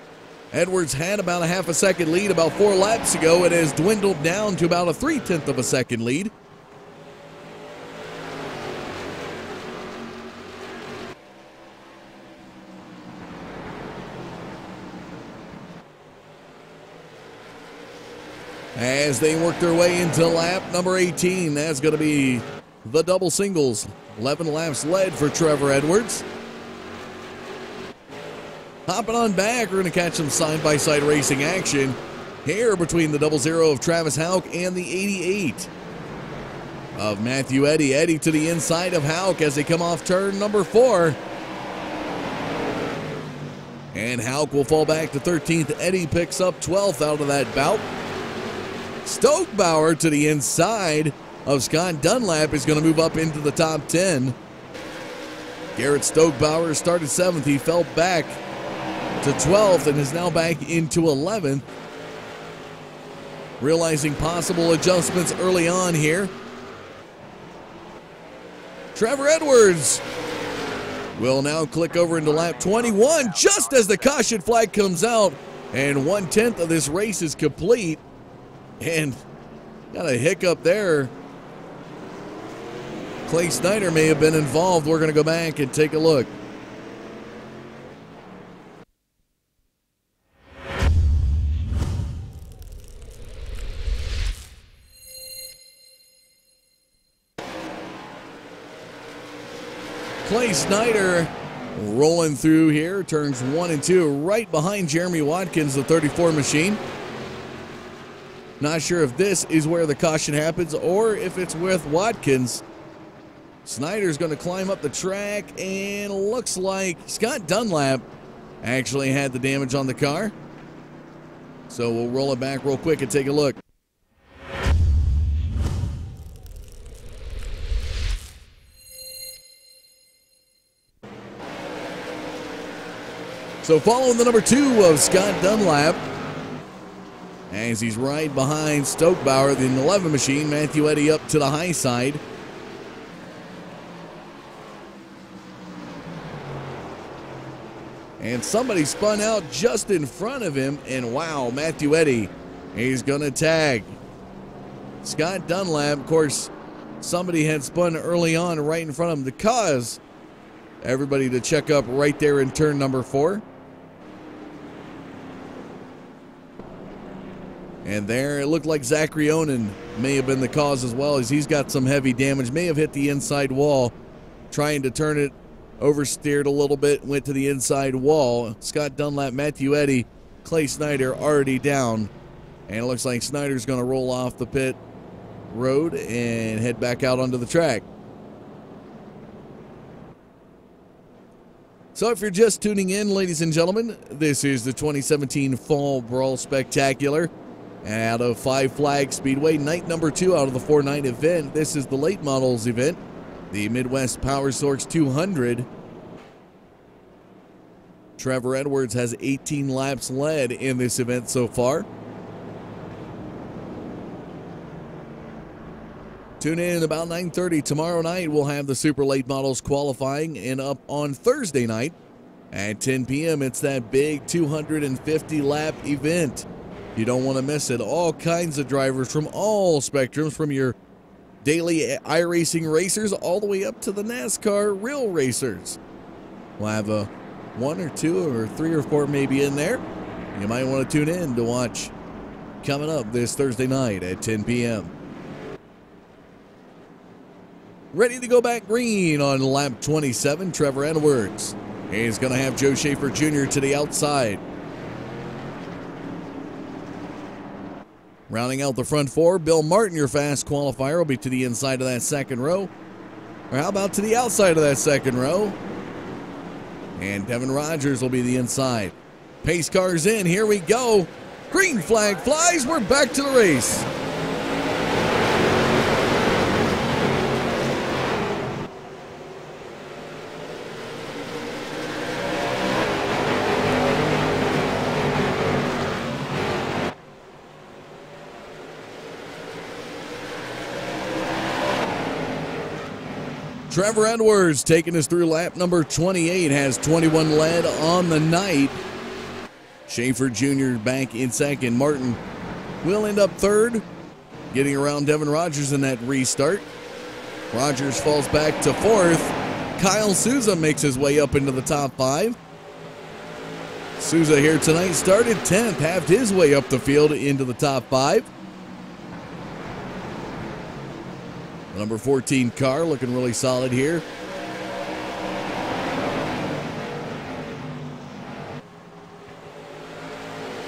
D: Edwards had about a half a second lead about 4 laps ago. It has dwindled down to about a 3/10 of a second lead. As they work their way into lap number 18, that's going to be the double singles. 11 laps led for Trevor Edwards. Hopping on back, we're going to catch some side-by-side racing action here between the 00 of Travis Houck and the 88 of Matthew Eddy. Eddy to the inside of Houck as they come off turn number 4. And Houck will fall back to 13th. Eddy picks up 12th out of that bout. Stokebauer to the inside of Scott Dunlap is going to move up into the top 10. Garrett Stokebauer started 7th. He fell back to 12th and is now back into 11th. Realizing possible adjustments early on here. Trevor Edwards will now click over into lap 21 just as the caution flag comes out, and 1/10 of this race is complete. And got a hiccup there. Clay Snyder may have been involved. We're going to go back and take a look. Clay Snyder rolling through here, turns 1 and 2, right behind Jeremy Watkins, the 34 machine. Not sure if this is where the caution happens or if it's with Watkins. Snyder's going to climb up the track, and looks like Scott Dunlap actually had the damage on the car. So we'll roll it back real quick and take a look. So following the number 2 of Scott Dunlap, as he's right behind Stokebauer, the 11 machine, Matthew Eddy up to the high side. And somebody spun out just in front of him, and wow, Matthew Eddy, he's going to tag. Scott Dunlap, of course, somebody had spun early on right in front of him to cause everybody to check up right there in turn number 4. And there, it looked like Zachary Onan may have been the cause as well, as he's got some heavy damage, may have hit the inside wall, trying to turn it, oversteered a little bit, went to the inside wall. Scott Dunlap, Matthew Eddy, Clay Snyder already down. And it looks like Snyder's going to roll off the pit road and head back out onto the track. So if you're just tuning in, ladies and gentlemen, this is the 2017 Fall Brawl Spectacular out of Five Flags Speedway, night number 2 out of the 4-night event. This is the late models event, the Midwest Powersource 200. Trevor Edwards has 18 laps led in this event so far. Tune in about 9:30 tomorrow night. We'll have the super late models qualifying, and up on Thursday night at 10 p.m. it's that big 250 lap event. You don't want to miss it. All kinds of drivers from all spectrums, from your daily iRacing racers all the way up to the NASCAR real racers. We'll have a 1 or 2 or 3 or 4 maybe in there. You might want to tune in to watch coming up this Thursday night at 10 p.m. Ready to go back green on lap 27, Trevor Edwards. He's going to have Joe Schaefer Jr. to the outside. Rounding out the front 4, Bill Martin, your fast qualifier, will be to the inside of that second row. Or how about to the outside of that second row? And Devin Rogers will be the inside. Pace cars in, here we go. Green flag flies, we're back to the race. Trevor Edwards taking us through lap number 28, has 21 led on the night. Schaefer Jr. back in second. Martin will end up third, getting around Devin Rogers in that restart. Rogers falls back to fourth. Kyle Souza makes his way up into the top 5. Souza here tonight started 10th, halved his way up the field into the top 5. The number 14 car looking really solid here.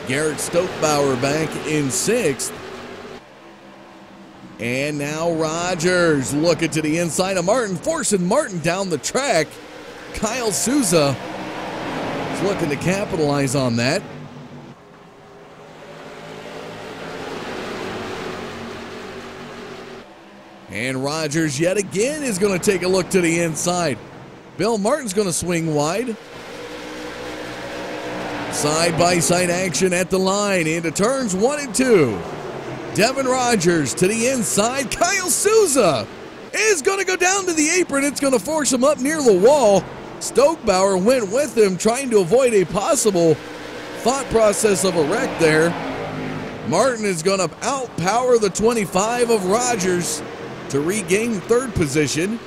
D: Garrett Stokebauer back in 6th. And now Rogers looking to the inside of Martin, forcing Martin down the track. Kyle Souza is looking to capitalize on that. And Rogers yet again is going to take a look to the inside. Bill Martin's going to swing wide. Side-by-side action at the line into turns 1 and 2. Devin Rogers to the inside. Kyle Souza is going to go down to the apron. It's going to force him up near the wall. Stokebauer went with him, trying to avoid a possible thought process of a wreck there. Martin is going to outpower the 25 of Rogers to regain third position.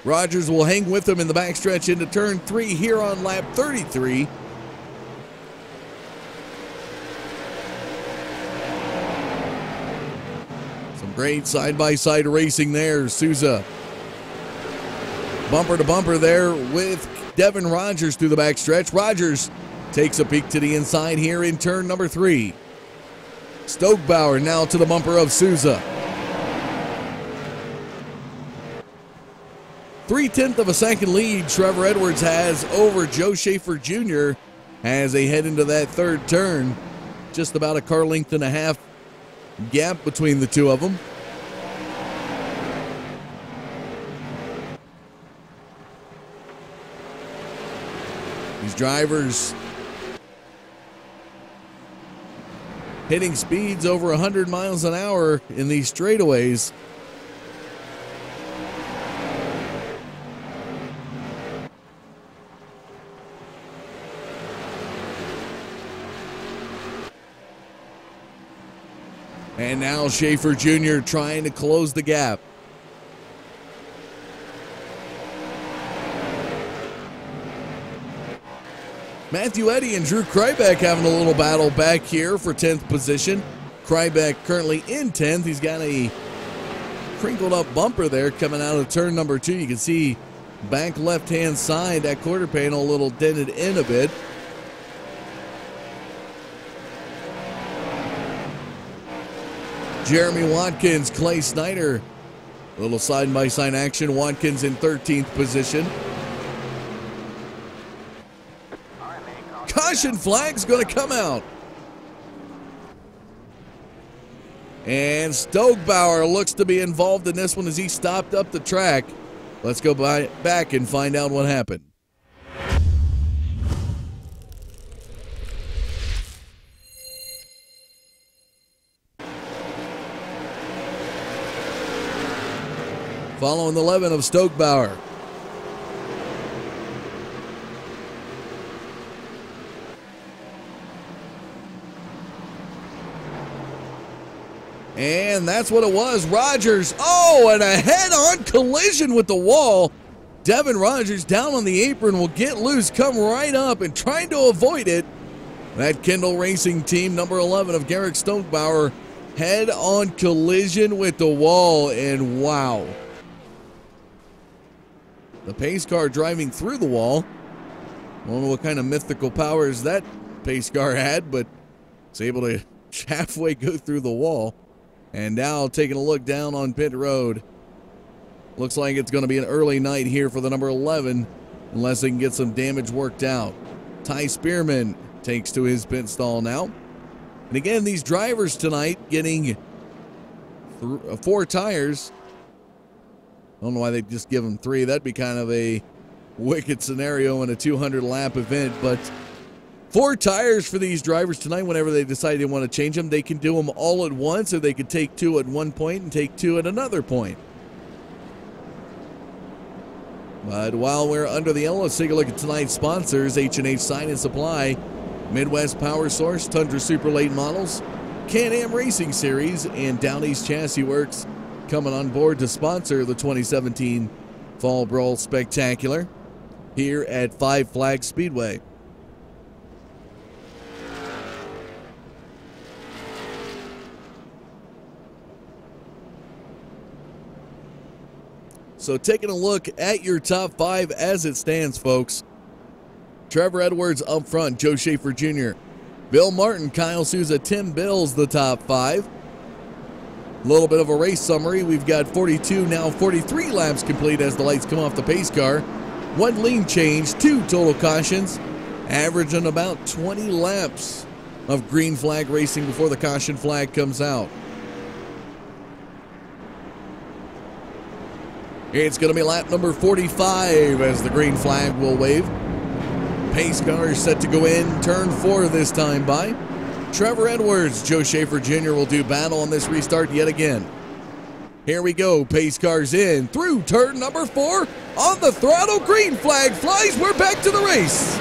D: Rogers will hang with him in the backstretch into turn 3 here on lap 33. Some great side-by-side racing there. Souza bumper to bumper there with Devin Rogers through the backstretch. Rogers takes a peek to the inside here in turn number 3. Stokebauer now to the bumper of Souza. 0.3 of a second lead Trevor Edwards has over Joe Schaefer Jr. as they head into that third turn. Just about a car length and a half gap between the two of them. These drivers hitting speeds over 100 miles an hour in these straightaways. And now Schaefer Jr. trying to close the gap. Matthew Eddy and Drew Krybeck having a little battle back here for 10th position. Krybeck currently in 10th. He's got a crinkled up bumper there coming out of turn number 2. You can see back left-hand side, that quarter panel a little dented in a bit. Jeremy Watkins, Clay Snyder. A little side-by-side action. Watkins in 13th position. Caution flag's going to come out. And Stogebauer looks to be involved in this one as he stopped up the track. Let's go back and find out what happened. Following the 11 of Stogebauer. And that's what it was. Rogers, and a head-on collision with the wall. Devin Rogers down on the apron, will get loose, come right up and trying to avoid it. That Kendall Racing team, number 11 of Garrick Stogebauer, head-on collision with the wall, and wow. The pace car driving through the wall. I don't know what kind of mythical powers that pace car had, but it's able to halfway go through the wall. And now taking a look down on pit road. Looks like it's going to be an early night here for the number 11 unless they can get some damage worked out. Ty Spearman takes to his pit stall now. And again, these drivers tonight getting 4 tires. I don't know why they just give them 3. That'd be kind of a wicked scenario in a 200-lap event, but 4 tires for these drivers tonight. Whenever they decide they want to change them, they can do them all at once, or they could take 2 at one point and take 2 at another point. But while we're under the yellow, let's take a look at tonight's sponsors. H&H Sign and Supply, Midwest Powersource, Tundra Super Late Models, Can-Am Racing Series, and Downey's Chassis Works coming on board to sponsor the 2017 Fall Brawl Spectacular here at Five Flags Speedway. So taking a look at your top 5 as it stands, folks. Trevor Edwards up front, Joe Schaefer Jr., Bill Martin, Kyle Souza, Tim Bills, the top 5. A little bit of a race summary. We've got 42, now 43 laps complete as the lights come off the pace car. 1 lean change, 2 total cautions, averaging about 20 laps of green flag racing before the caution flag comes out. It's going to be lap number 45 as the green flag will wave. Pace car is set to go in, turn 4 this time by. Trevor Edwards, Joe Schaefer Jr. will do battle on this restart yet again. Here we go, pace cars in, through turn number 4, on the throttle, green flag flies, we're back to the race.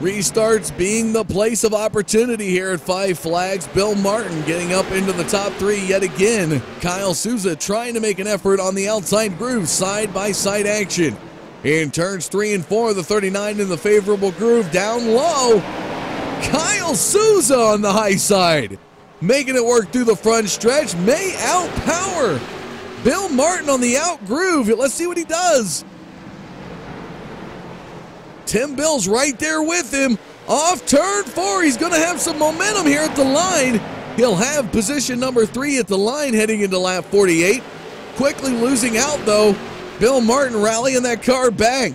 D: Restarts being the place of opportunity here at Five Flags. Bill Martin getting up into the top 3 yet again. Kyle Souza trying to make an effort on the outside groove, side-by-side action. In turns 3 and 4, the 39 in the favorable groove, down low. Kyle Souza on the high side, making it work through the front stretch, may outpower Bill Martin on the out groove. Let's see what he does. Tim Bill's right there with him. Off turn 4, he's going to have some momentum here at the line. He'll have position number 3 at the line heading into lap 48. Quickly losing out, though. Bill Martin rallying that car back.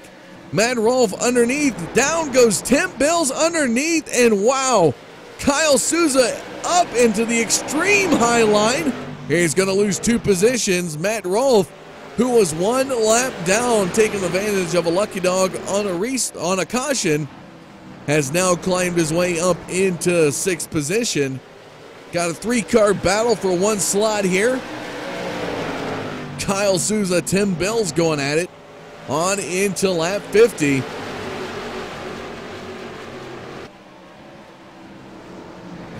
D: Matt Rolfe underneath. Down goes Tim Bills underneath, and wow. Kyle Souza up into the extreme high line. He's going to lose 2 positions. Matt Rolfe, who was 1 lap down, taking advantage of a lucky dog on a caution, has now climbed his way up into 6th position. Got a 3-car battle for 1 slot here. Kyle Souza, Tim Bell's going at it on into lap 50.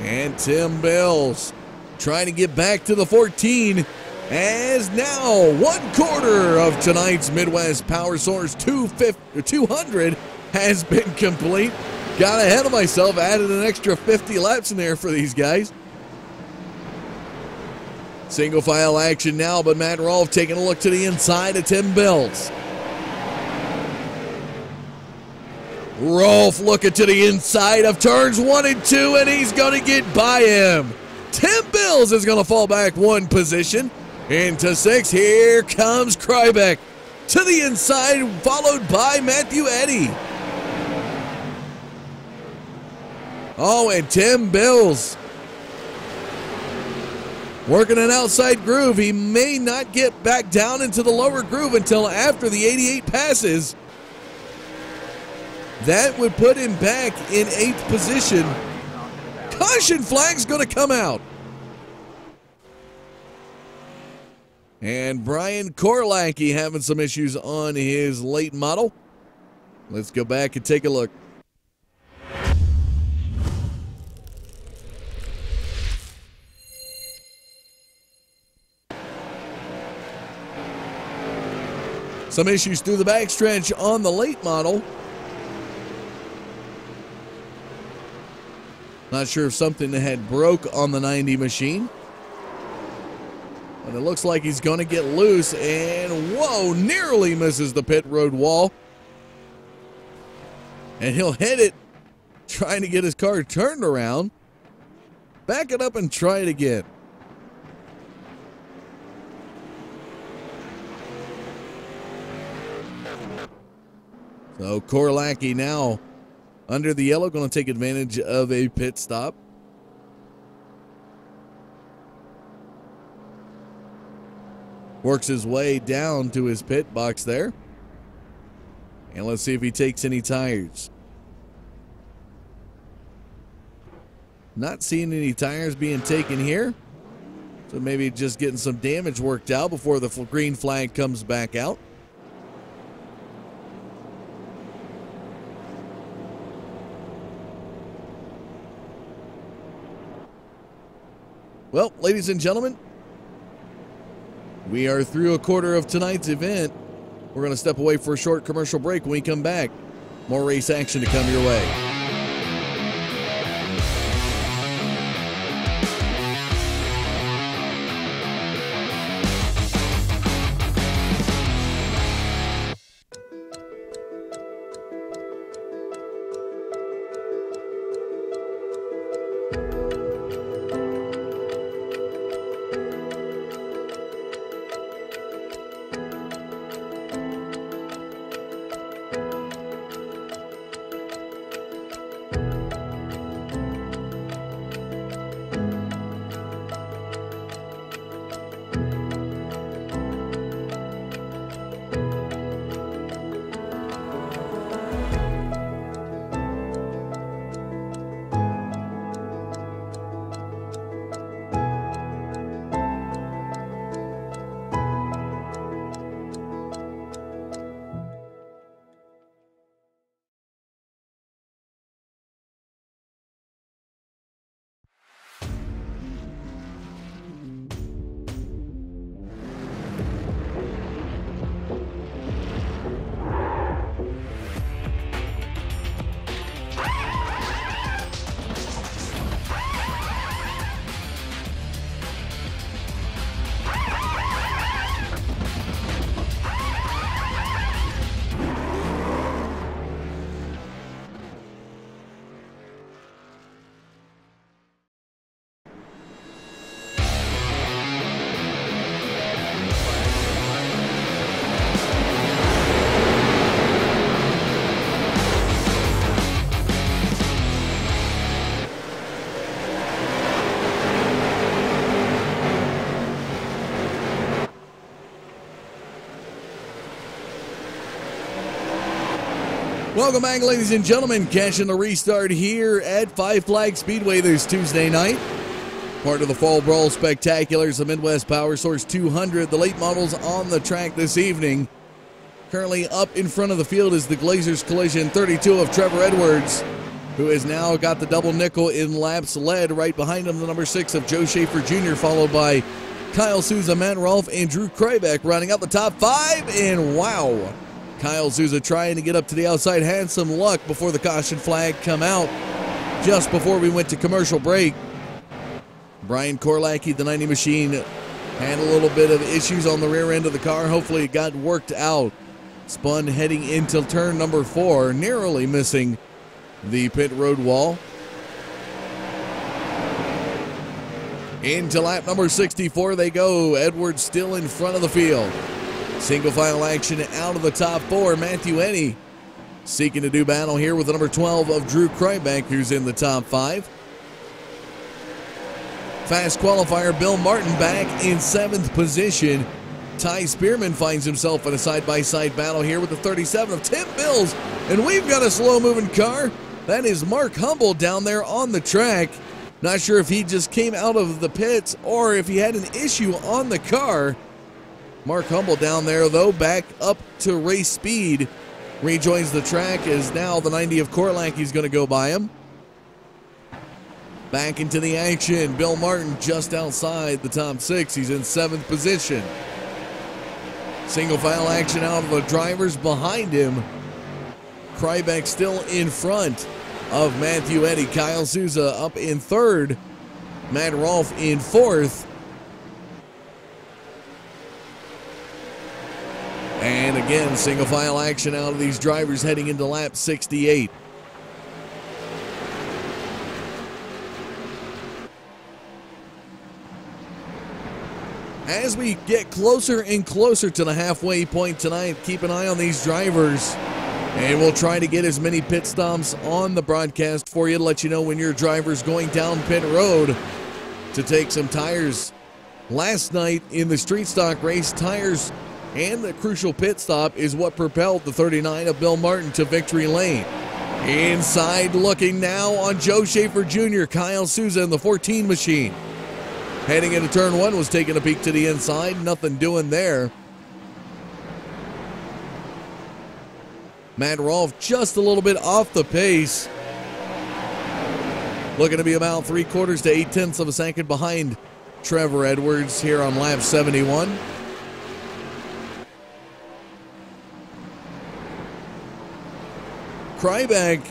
D: And Tim Bell's trying to get back to the 14 as now 1/4 of tonight's Midwest Powersource 200 has been complete. Got ahead of myself, added an extra 50 laps in there for these guys. Single file action now, but Matt Rolfe taking a look to the inside of Tim Bell's. Rolfe looking to the inside of turns 1 and 2, and he's going to get by him. Tim Bills is going to fall back 1 position into 6. Here comes Krybeck to the inside, followed by Matthew Eddy. Oh, and Tim Bills working an outside groove. He may not get back down into the lower groove until after the 88 passes. That would put him back in 8th position. Caution flag's going to come out. And Brian Korlacki having some issues on his late model. Let's go back and take a look. Some issues through the backstretch on the late model. Not sure if something had broke on the 90 machine. But it looks like he's going to get loose, and whoa, nearly misses the pit road wall. And he'll hit it, trying to get his car turned around. Back it up and try it again. So Korlacki now under the yellow, going to take advantage of a pit stop. Works his way down to his pit box there. And let's see if he takes any tires. Not seeing any tires being taken here. So maybe just getting some damage worked out before the green flag comes back out. Well, ladies and gentlemen, we are through 1/4 of tonight's event. We're going to step away for a short commercial break. When we come back, more race action to come your way. Welcome back, ladies and gentlemen. Catching the restart here at Five Flag Speedway this Tuesday night. Part of the Fall Brawl Spectaculars, the Midwest Powersource 200. The late models on the track this evening. Currently up in front of the field is the Glazers Collision 32 of Trevor Edwards, who has now got the double nickel in laps led. Right behind him, the number 6 of Joe Schaefer Jr., followed by Kyle Souza, Matt Rolfe, and Drew Krybeck running out the top 5. And wow, Kyle Souza trying to get up to the outside, had some luck before the caution flag come out just before we went to commercial break. Brian Korlacki, the 90 machine, had a little bit of issues on the rear end of the car. Hopefully it got worked out. Spun heading into turn number 4, narrowly missing the pit road wall. Into lap number 64 they go. Edwards still in front of the field. Single file action out of the top 4. Matthew Eddy seeking to do battle here with the number 12 of Drew Krybeck, who's in the top 5. Fast qualifier Bill Martin back in 7th position. Ty Spearman finds himself in a side-by-side battle here with the 37 of Tim Bills. And we've got a slow-moving car. That is Mark Humble down there on the track. Not sure if he just came out of the pits or if he had an issue on the car. Mark Humble down there, though, back up to race speed. Rejoins the track as now the 90 of Korlacki's going to go by him. Back into the action. Bill Martin just outside the top 6. He's in 7th position. Single file action out of the drivers behind him. Krybeck still in front of Matthew Eddy. Kyle Souza up in 3rd. Matt Rolfe in 4th. And again, single file action out of these drivers heading into lap 68. As we get closer and closer to the halfway point tonight, keep an eye on these drivers. And we'll try to get as many pit stops on the broadcast for you to let you know when your driver's going down pit road to take some tires. Last night in the street stock race, tires and the crucial pit stop is what propelled the 39 of Bill Martin to victory lane. Inside looking now on Joe Schaefer Jr., Kyle Souza in the 14 machine. Heading into turn 1 was taking a peek to the inside, nothing doing there. Matt Rolfe just a little bit off the pace. Looking to be about 3/4 to 8/10 of a second behind Trevor Edwards here on lap 71. Krybeck,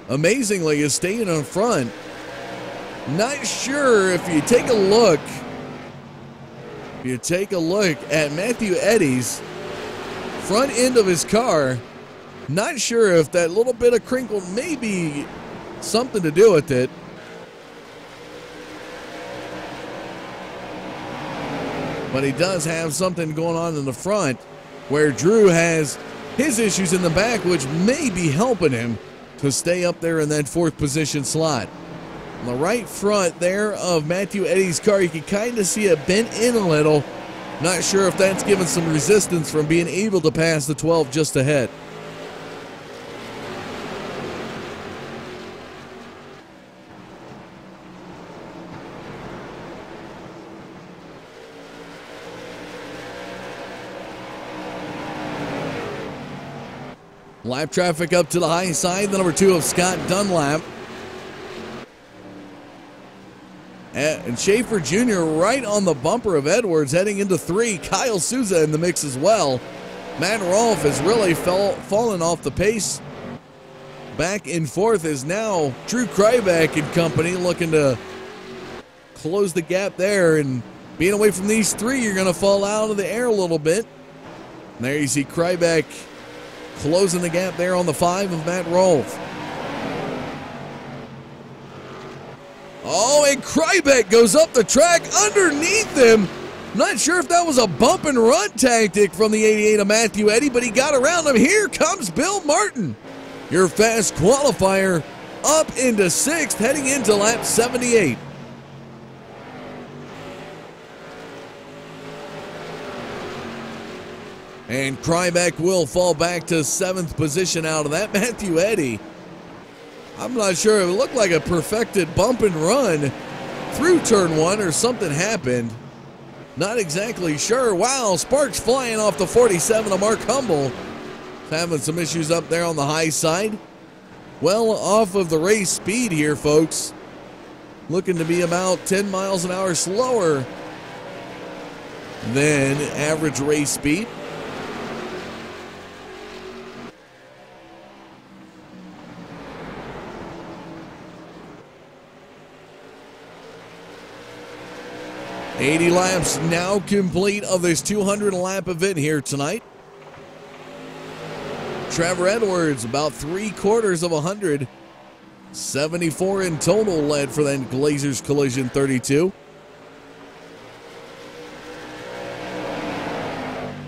D: amazingly, is staying in front. Not sure if you take a look. At Matthew Eddy's front end of his car, not sure if that little bit of crinkle may be something to do with it. But he does have something going on in the front where Drew has his issues in the back, which may be helping him to stay up there in that 4th position slot. On the right front there of Matthew Eddy's car, you can kind of see it bent in a little. Not sure if that's given some resistance from being able to pass the 12 just ahead. Lap traffic up to the high side, the number 2 of Scott Dunlap. And Schaefer Jr. right on the bumper of Edwards heading into 3. Kyle Souza in the mix as well. Matt Rolfe has really fallen off the pace. Back in 4th is now Drew Krybeck and company looking to close the gap there. And being away from these 3, you're going to fall out of the air a little bit. And there you see Krybeck closing the gap there on the 5 of Matt Rolfe. Oh, and Krybeck goes up the track underneath him. Not sure if that was a bump and run tactic from the 88 of Matthew Eddy, but he got around him. Here comes Bill Martin, your fast qualifier, up into 6th, heading into lap 78. And Krybeck will fall back to 7th position out of that. Matthew Eddy, I'm not sure. It looked like a perfected bump and run through turn 1 or something happened. Not exactly sure. Wow, sparks flying off the 47 of Mark Humble. Having some issues up there on the high side. Well off of the race speed here, folks. Looking to be about 10 miles an hour slower than average race speed. $80 laps now complete of this 200-lap event here tonight. Trevor Edwards, about 3/4 of 100. 74 in total led for that Glazers Collision 32.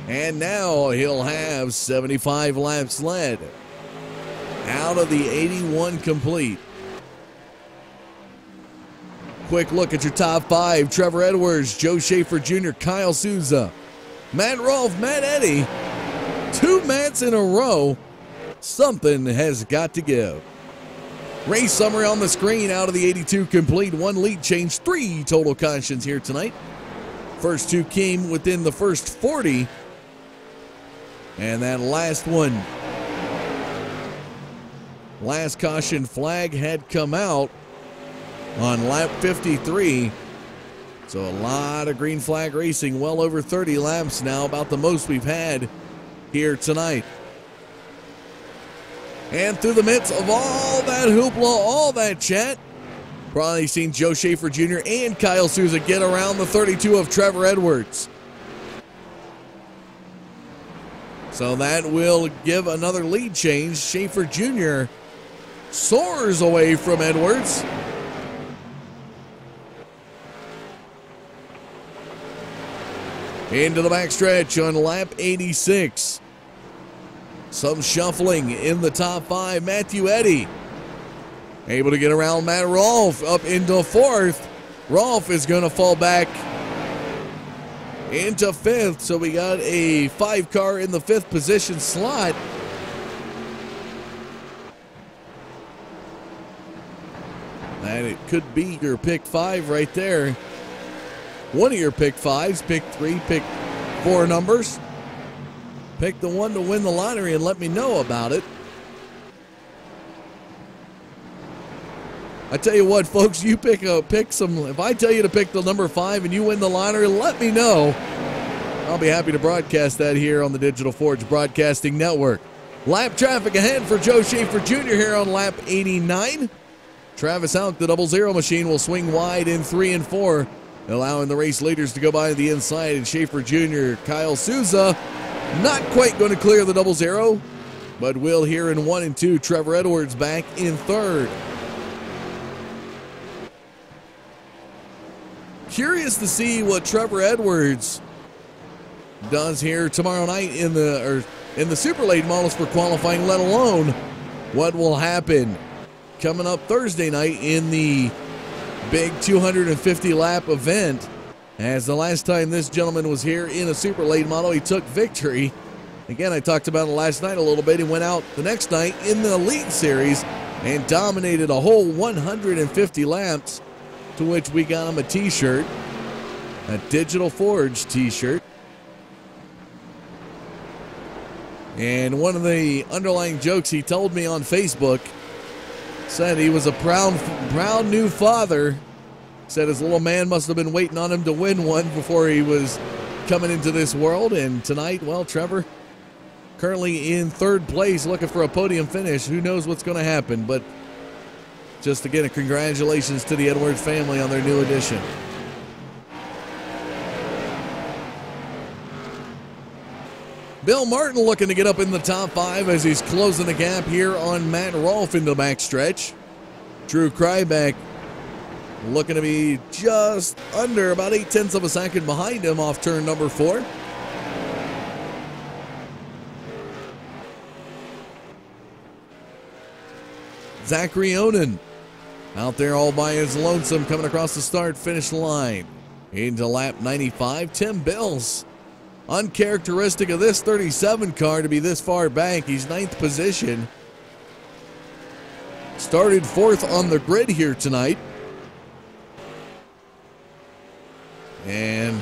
D: And now he'll have 75 laps led out of the 81 complete. Quick look at your top 5. Trevor Edwards, Joe Schaefer Jr., Kyle Souza, Matt Rolfe, Matt Eddy. 2 Matts in a row. Something has got to give. Race summary on the screen out of the 82 complete. 1 lead change, 3 total cautions here tonight. First 2 came within the first 40. And that last one, last caution flag had come out on lap 53. So a lot of green flag racing, well over 30 laps now, about the most we've had here tonight. And through the midst of all that hoopla, all that chat, probably seen Joe Schaefer Jr. and Kyle Souza get around the 32 of Trevor Edwards. So that will give another lead change. Schaefer Jr. soars away from Edwards. Into the backstretch on lap 86. Some shuffling in the top 5. Matthew Eddy able to get around Matt Rolfe up into 4th. Rolfe is going to fall back into 5th. So we got a 5 car in the 5th position slot. And it could be your pick 5 right there. One of your pick 5s, pick 3, pick 4 numbers. Pick the one to win the lottery and let me know about it. I tell you what, folks, you pick some. If I tell you to pick the number 5 and you win the lottery, let me know. I'll be happy to broadcast that here on the Digital Forge Broadcasting Network. Lap traffic ahead for Joe Schaefer Jr. here on lap 89. Travis Houck, the 00 machine, will swing wide in 3 and 4, allowing the race leaders to go by the inside. And Schaefer Jr., Kyle Souza, not quite going to clear the 00, but will here in 1 and 2. Trevor Edwards back in 3rd. Curious to see what Trevor Edwards does here tomorrow night in the super late models for qualifying, let alone what will happen coming up Thursday night in the big 250 lap event. As the last time this gentleman was here in a super late model, he took victory. Again, I talked about it last night a little bit. He went out the next night in the Elite Series and dominated a whole 150 laps, to which we got him a t-shirt, a Digital Forge t-shirt. And one of the underlying jokes he told me on Facebook said he was a proud new father. Said his little man must have been waiting on him to win one before he was coming into this world. And tonight, well, Trevor currently in 3rd place, looking for a podium finish. Who knows what's going to happen, but just again, a congratulations to the Edwards family on their new addition. Bill Martin looking to get up in the top 5 as he's closing the gap here on Matt Rolfe in the backstretch. Drew Krybeck looking to be just under about 0.8 of a second behind him off turn number 4. Zachary Onan out there all by his lonesome, coming across the start-finish line into lap 95. Tim Bills Uncharacteristic of this 37 car to be this far back. He's ninth position. Started fourth on the grid here tonight. And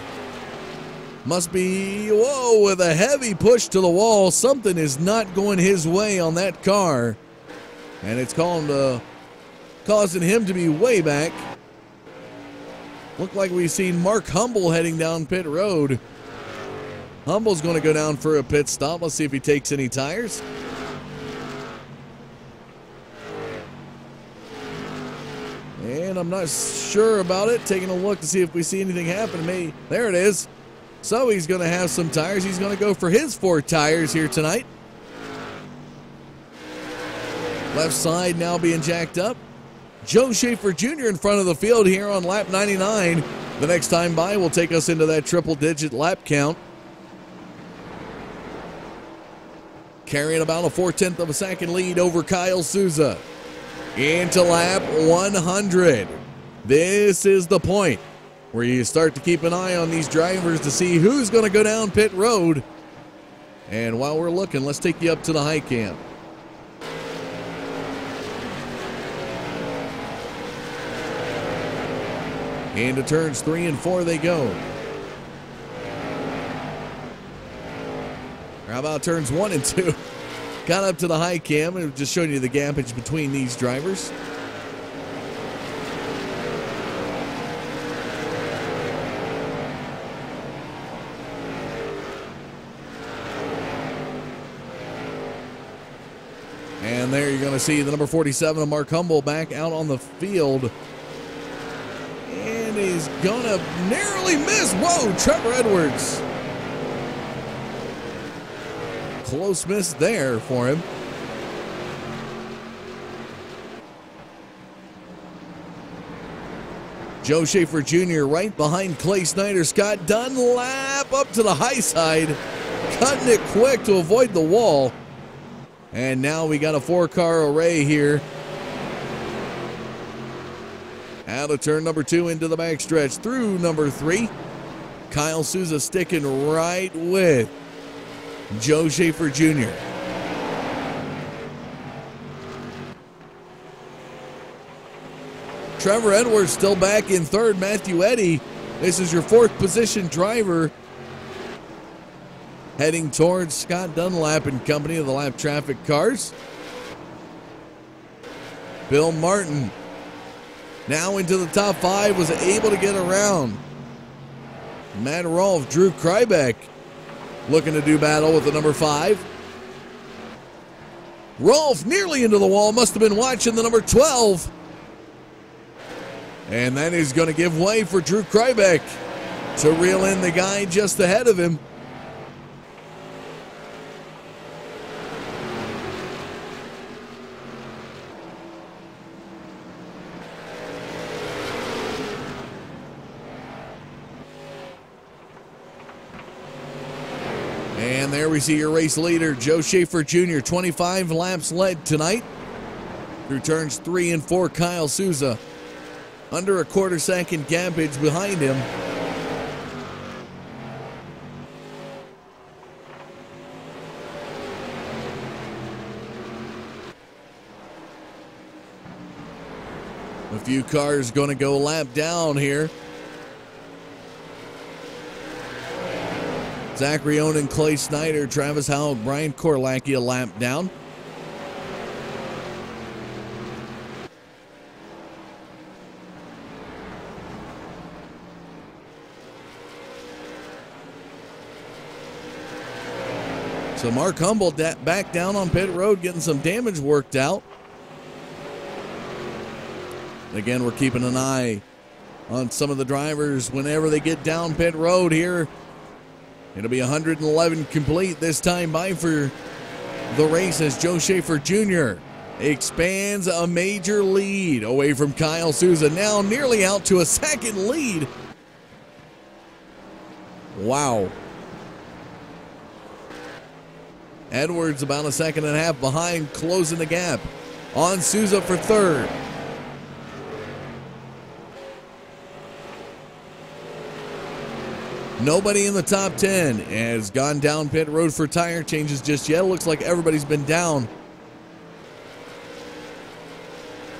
D: must be, whoa, with a heavy push to the wall. Something is not going his way on that car. And it's causing him to be way back. Looked like we've seen Mark Humble heading down pit road. Humble's going to go down for a pit stop. Let's see if he takes any tires. And I'm not sure about it. Taking a look to see if we see anything happen to me. There it is. So he's going to have some tires. He's going to go for his 4 tires here tonight. Left side now being jacked up. Joe Schaefer Jr. in front of the field here on lap 99. The next time by will take us into that triple-digit lap count. Carrying about a 4/10 of a second lead over Kyle Souza. Into lap 100. This is the point where you start to keep an eye on these drivers to see who's going to go down pit road. And while we're looking, let's take you up to the high cam. Into turns 3 and 4 they go. How about turns 1 and 2? Got up to the high cam and just showing you the gappage between these drivers. And there you're going to see the number 47 of Mark Humble back out on the field. And he's going to narrowly miss. Whoa, Trevor Edwards. Close miss there for him. Joe Schaefer Jr. right behind Clay Snyder. Scott Dunlap up to the high side. Cutting it quick to avoid the wall. And now we got a 4-car array here. Out of turn number 2 into the backstretch through number 3. Kyle Souza sticking right with Joe Schaefer Jr. Trevor Edwards still back in third. Matthew Eddy, this is your 4th position driver heading towards Scott Dunlap and company of the lap traffic cars. Bill Martin now into the top 5, was able to get around Matt Rolfe. Drew Krybeck looking to do battle with the number 5. Rolfe nearly into the wall, must have been watching the number 12. And that is going to give way for Drew Krybeck to reel in the guy just ahead of him. And there we see your race leader, Joe Schaefer Jr., 25 laps led tonight. Through turns 3 and 4, Kyle Souza under a quarter-second gappage behind him. A few cars going to go lap down here. Zachary Owen, Clay Snyder, Travis Howell, Brian Korlacki a lap down. So Mark Humble back down on pit road, getting some damage worked out. Again, we're keeping an eye on some of the drivers whenever they get down pit road here. It'll be 111 complete this time by for the race as Joe Schaefer Jr. expands a major lead away from Kyle Souza. Now nearly out to a second lead. Wow. Edwards about a second and a half behind, closing the gap on Souza for third. Nobody in the top 10 has gone down pit road for tire changes just yet. It looks like everybody's been down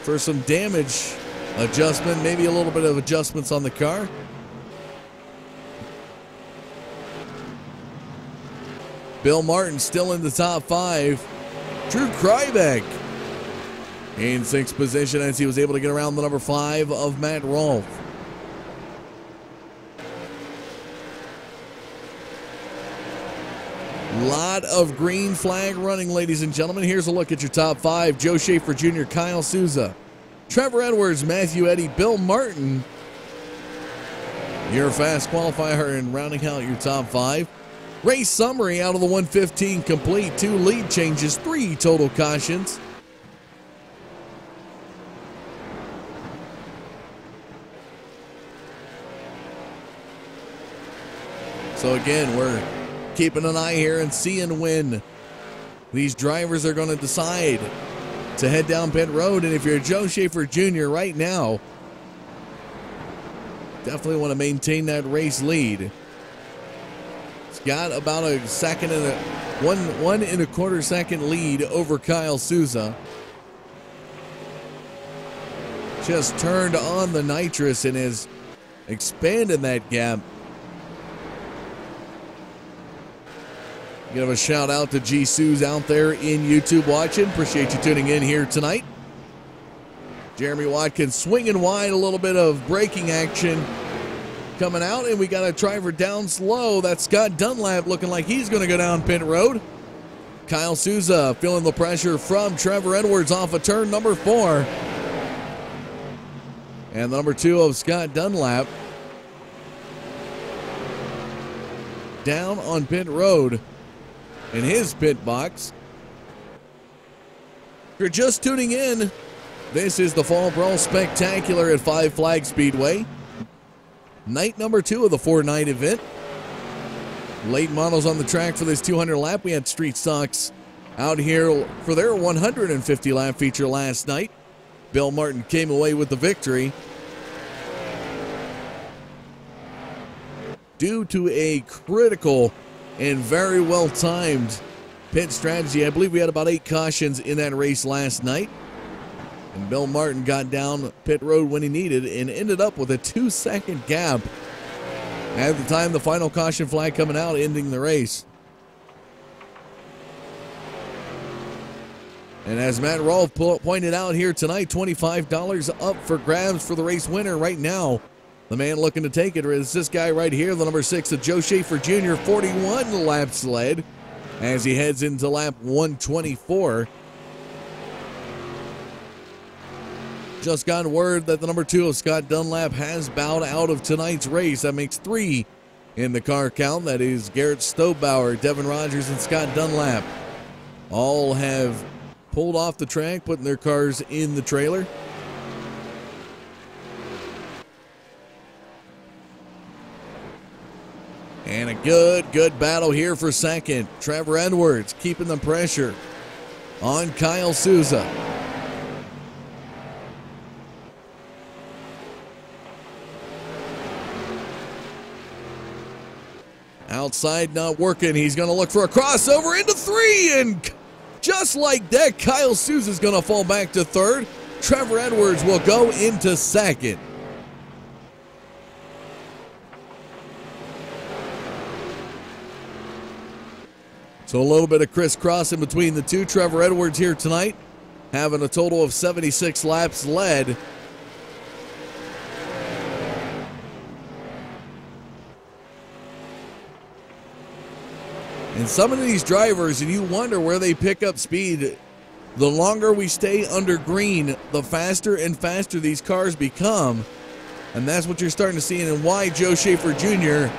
D: for some damage adjustment, maybe a little bit of adjustments on the car. Bill Martin still in the top 5. Drew Krybeck in 6th position as he was able to get around the number 5 of Matt Rolfe. Lot of green flag running, ladies and gentlemen. Here's a look at your top 5. Joe Schaefer Jr., Kyle Souza, Trevor Edwards, Matthew Eddy, Bill Martin. Your fast qualifier and rounding out your top 5. Race summary out of the 115 complete. 2 lead changes, 3 total cautions. So again, we're keeping an eye here and seeing when these drivers are going to decide to head down pit road. And if you're Joe Schaefer Jr. right now, definitely want to maintain that race lead. He's got about a second and a one and a quarter second lead over Kyle Souza. Just turned on the nitrous and has expanded that gap. Give a shout out to G Suze out there in YouTube watching. Appreciate you tuning in here tonight. Jeremy Watkins swinging wide, a little bit of braking action coming out, and we got a driver down slow. That's Scott Dunlap looking like he's going to go down pit road. Kyle Souza feeling the pressure from Trevor Edwards off of turn number 4. And the number 2 of Scott Dunlap down on pit road in his pit box. If you're just tuning in, this is the Fall Brawl Spectacular at Five Flag Speedway. Night number 2 of the 4-night event. Late models on the track for this 200 lap. We had Street Stocks out here for their 150 lap feature last night. Bill Martin came away with the victory due to a critical and very well timed pit strategy. I believe we had about 8 cautions in that race last night. And Bill Martin got down pit road when he needed and ended up with a 2-second gap at the time the final caution flag coming out, ending the race. And as Matt Rolfe pointed out here tonight, $25 up for grabs for the race winner right now. The man looking to take it is this guy right here, the number 6 of Joe Schaefer Jr., 41 laps led as he heads into lap 124. Just got word that the number 2 of Scott Dunlap has bowed out of tonight's race. That makes 3 in the car count. That is Garrett Stobauer, Devin Rogers, and Scott Dunlap. All have pulled off the track, putting their cars in the trailer. And a good battle here for second. Trevor Edwards keeping the pressure on Kyle Souza. Outside not working. He's going to look for a crossover into 3. And just like that, Kyle Souza is going to fall back to 3rd. Trevor Edwards will go into 2nd. So a little bit of crisscrossing between the two. Trevor Edwards here tonight having a total of 76 laps led. And some of these drivers, and you wonder where they pick up speed, the longer we stay under green, the faster and faster these cars become. And that's what you're starting to see, and why Joe Schaefer Jr.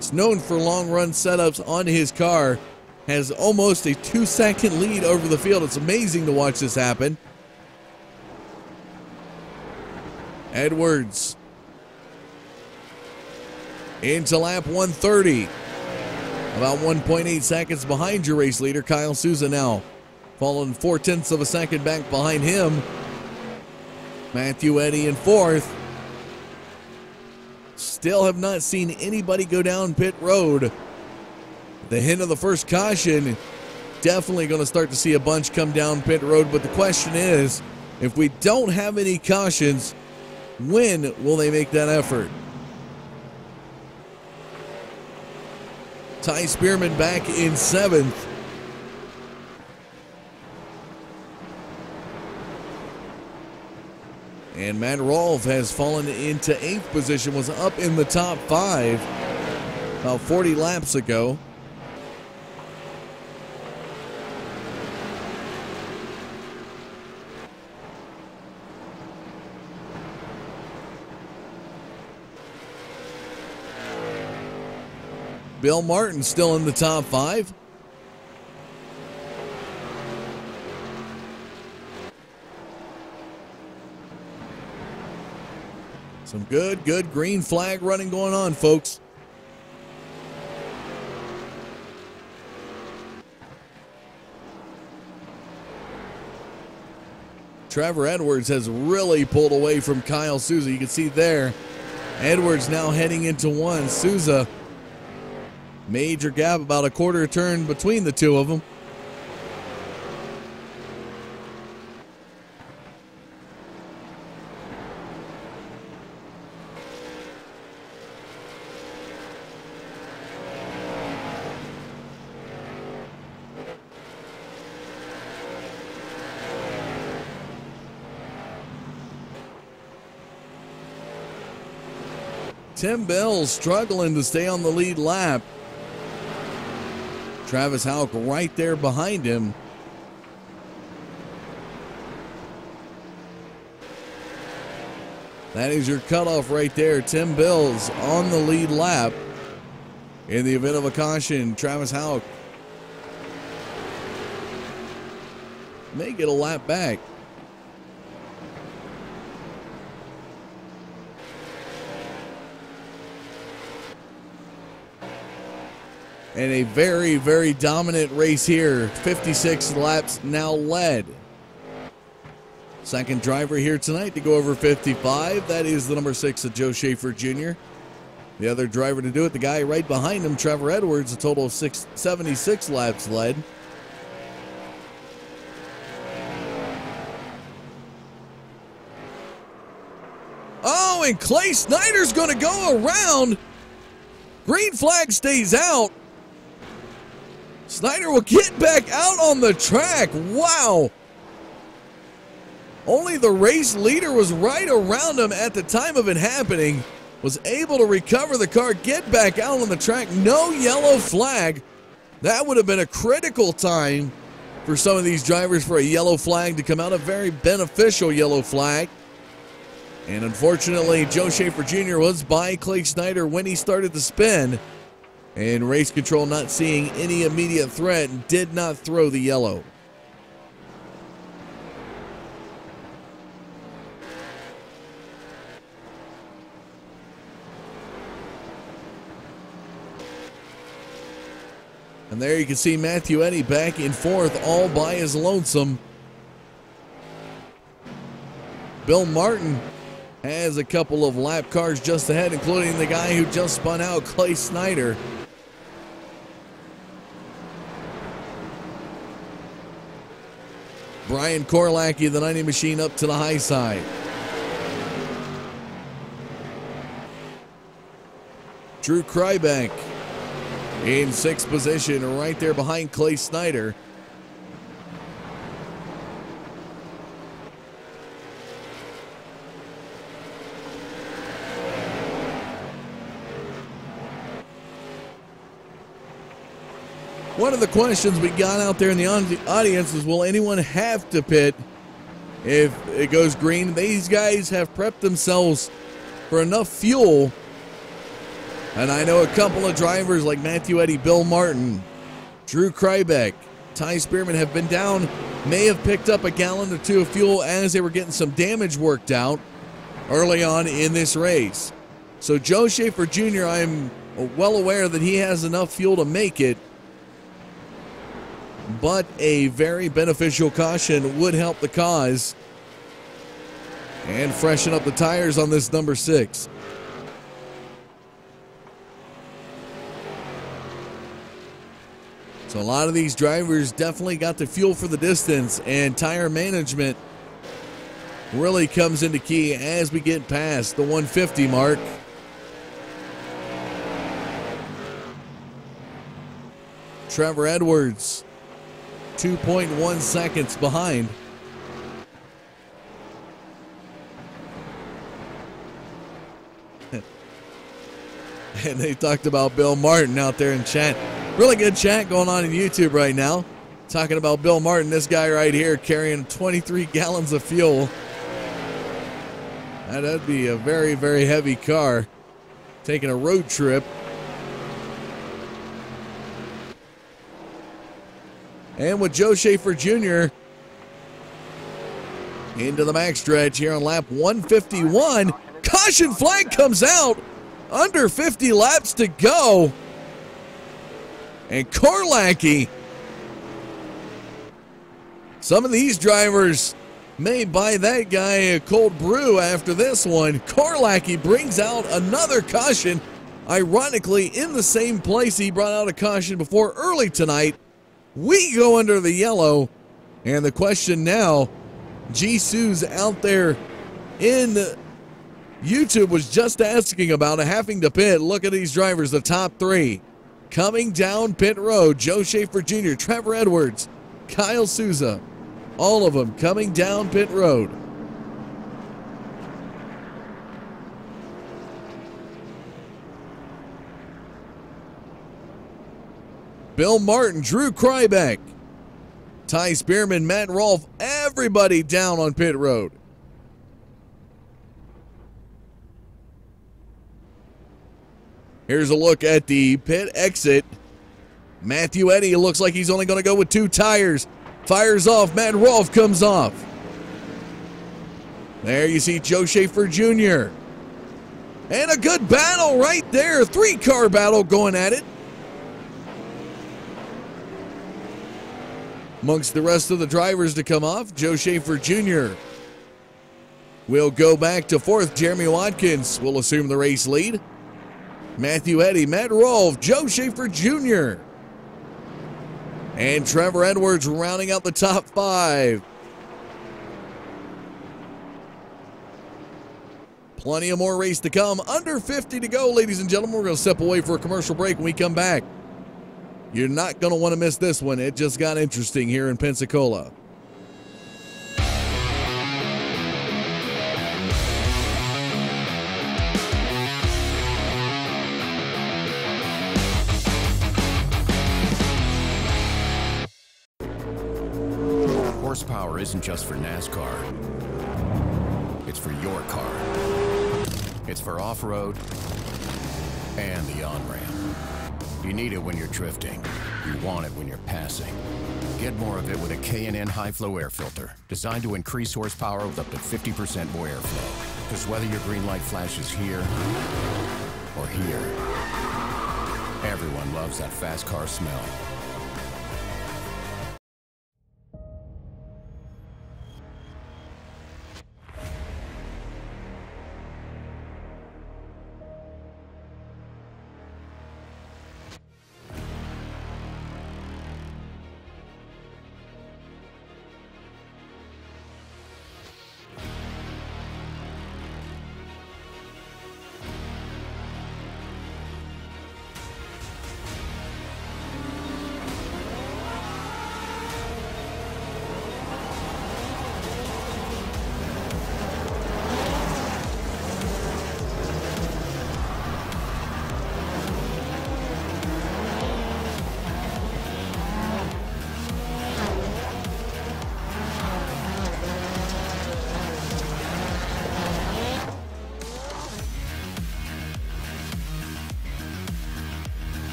D: is known for long run setups on his car. Has almost a 2-second lead over the field. It's amazing to watch this happen. Edwards into lap 130. About 1.8 seconds behind your race leader, Kyle Souza now. Falling 0.4 of a second back behind him. Matthew Eddy in 4th. still have not seen anybody go down pit road. The hint of the first caution, definitely going to start to see a bunch come down pit road, but the question is, if we don't have any cautions, when will they make that effort? Ty Spearman back in 7th. And Matt Rolfe has fallen into 8th position, was up in the top 5 about 40 laps ago. Bill Martin still in the top 5. Some good green flag running going on, folks. Trevor Edwards has really pulled away from Kyle Souza. You can see there, Edwards now heading into 1. Souza, major gap, about a quarter turn between the two of them. Tim Bell struggling to stay on the lead lap. Travis Houck right there behind him. That is your cutoff right there. Tim Bell's on the lead lap. In the event of a caution, Travis Houck may get a lap back. And a very dominant race here. 56 laps now led. Second driver here tonight to go over 55. That is the number 6 of Joe Schaefer Jr. The other driver to do it, the guy right behind him, Trevor Edwards, a total of 76 laps led. Oh, and Clay Snyder's going to go around. Green flag stays out. Snyder will get back out on the track. Wow. Only the race leader was right around him at the time of it happening. Was able to recover the car, get back out on the track. No yellow flag. That would have been a critical time for some of these drivers for a yellow flag to come out. A very beneficial yellow flag. And unfortunately, Joe Schaefer Jr. was by Clay Snyder when he started the spin. And race control not seeing any immediate threat, did not throw the yellow. And there you can see Matthew Eddy back in 4th, all by his lonesome. Bill Martin has a couple of lap cars just ahead, including the guy who just spun out, Clay Snyder. Brian Korlacki, the 90 machine, up to the high side. Drew Krybeck in 6th position, right there behind Clay Snyder. One of the questions we got out there in the audience is, will anyone have to pit if it goes green? These guys have prepped themselves for enough fuel. And I know a couple of drivers like Matthew Eddy, Bill Martin, Drew Krybeck, Ty Spearman have been down, may have picked up a gallon or 2 of fuel as they were getting some damage worked out early on in this race. So Joe Schaefer Jr., I'm well aware that he has enough fuel to make it. But a very beneficial caution would help the cause and freshen up the tires on this number 6. So a lot of these drivers definitely got the fuel for the distance, and tire management really comes into key as we get past the 150 mark. Trevor Edwards, 2.1 seconds behind. And they talked about Bill Martin out there in chat. Really good chat going on in YouTube right now. Talking about Bill Martin, this guy right here carrying 23 gallons of fuel. That'd be a very, very heavy car. Taking a road trip. And with Joe Schaefer Jr. into the backstretch here on lap 151. Caution flag comes out. Under 50 laps to go. And Korlacki. Some of these drivers may buy that guy a cold brew after this one. Korlacki brings out another caution. Ironically, in the same place he brought out a caution before early tonight. We go under the yellow. And the question now, Jisoo's out there in YouTube was just asking about having to pit. Look at these drivers, the top three. Coming down pit road, Joe Schaefer Jr., Trevor Edwards, Kyle Souza. All of them coming down pit road. Bill Martin, Drew Krybeck, Ty Spearman, Matt Rolfe, everybody down on pit road. Here's a look at the pit exit. Matthew Eddy looks like he's only going to go with 2 tires. Fires off. Matt Rolfe comes off. There you see Joe Schaefer Jr. And a good battle right there. 3-car battle going at it. Amongst the rest of the drivers to come off, Joe Schaefer Jr. will go back to 4th. Jeremy Watkins will assume the race lead. Matthew Eddy, Matt Rolfe, Joe Schaefer Jr. And Trevor Edwards rounding out the top 5. Plenty of more race to come. Under 50 to go, ladies and gentlemen. We're going to step away for a commercial break. When we come back, you're not going to want to miss this one. It just got interesting here in Pensacola.
C: Horsepower isn't just for NASCAR. It's for your car. It's for off-road and the on-ramp. You need it when you're drifting. You want it when you're passing. Get more of it with a K&N high-flow air filter, designed to increase horsepower with up to 50% more airflow. Because whether your green light flashes here or here, everyone loves that fast car smell.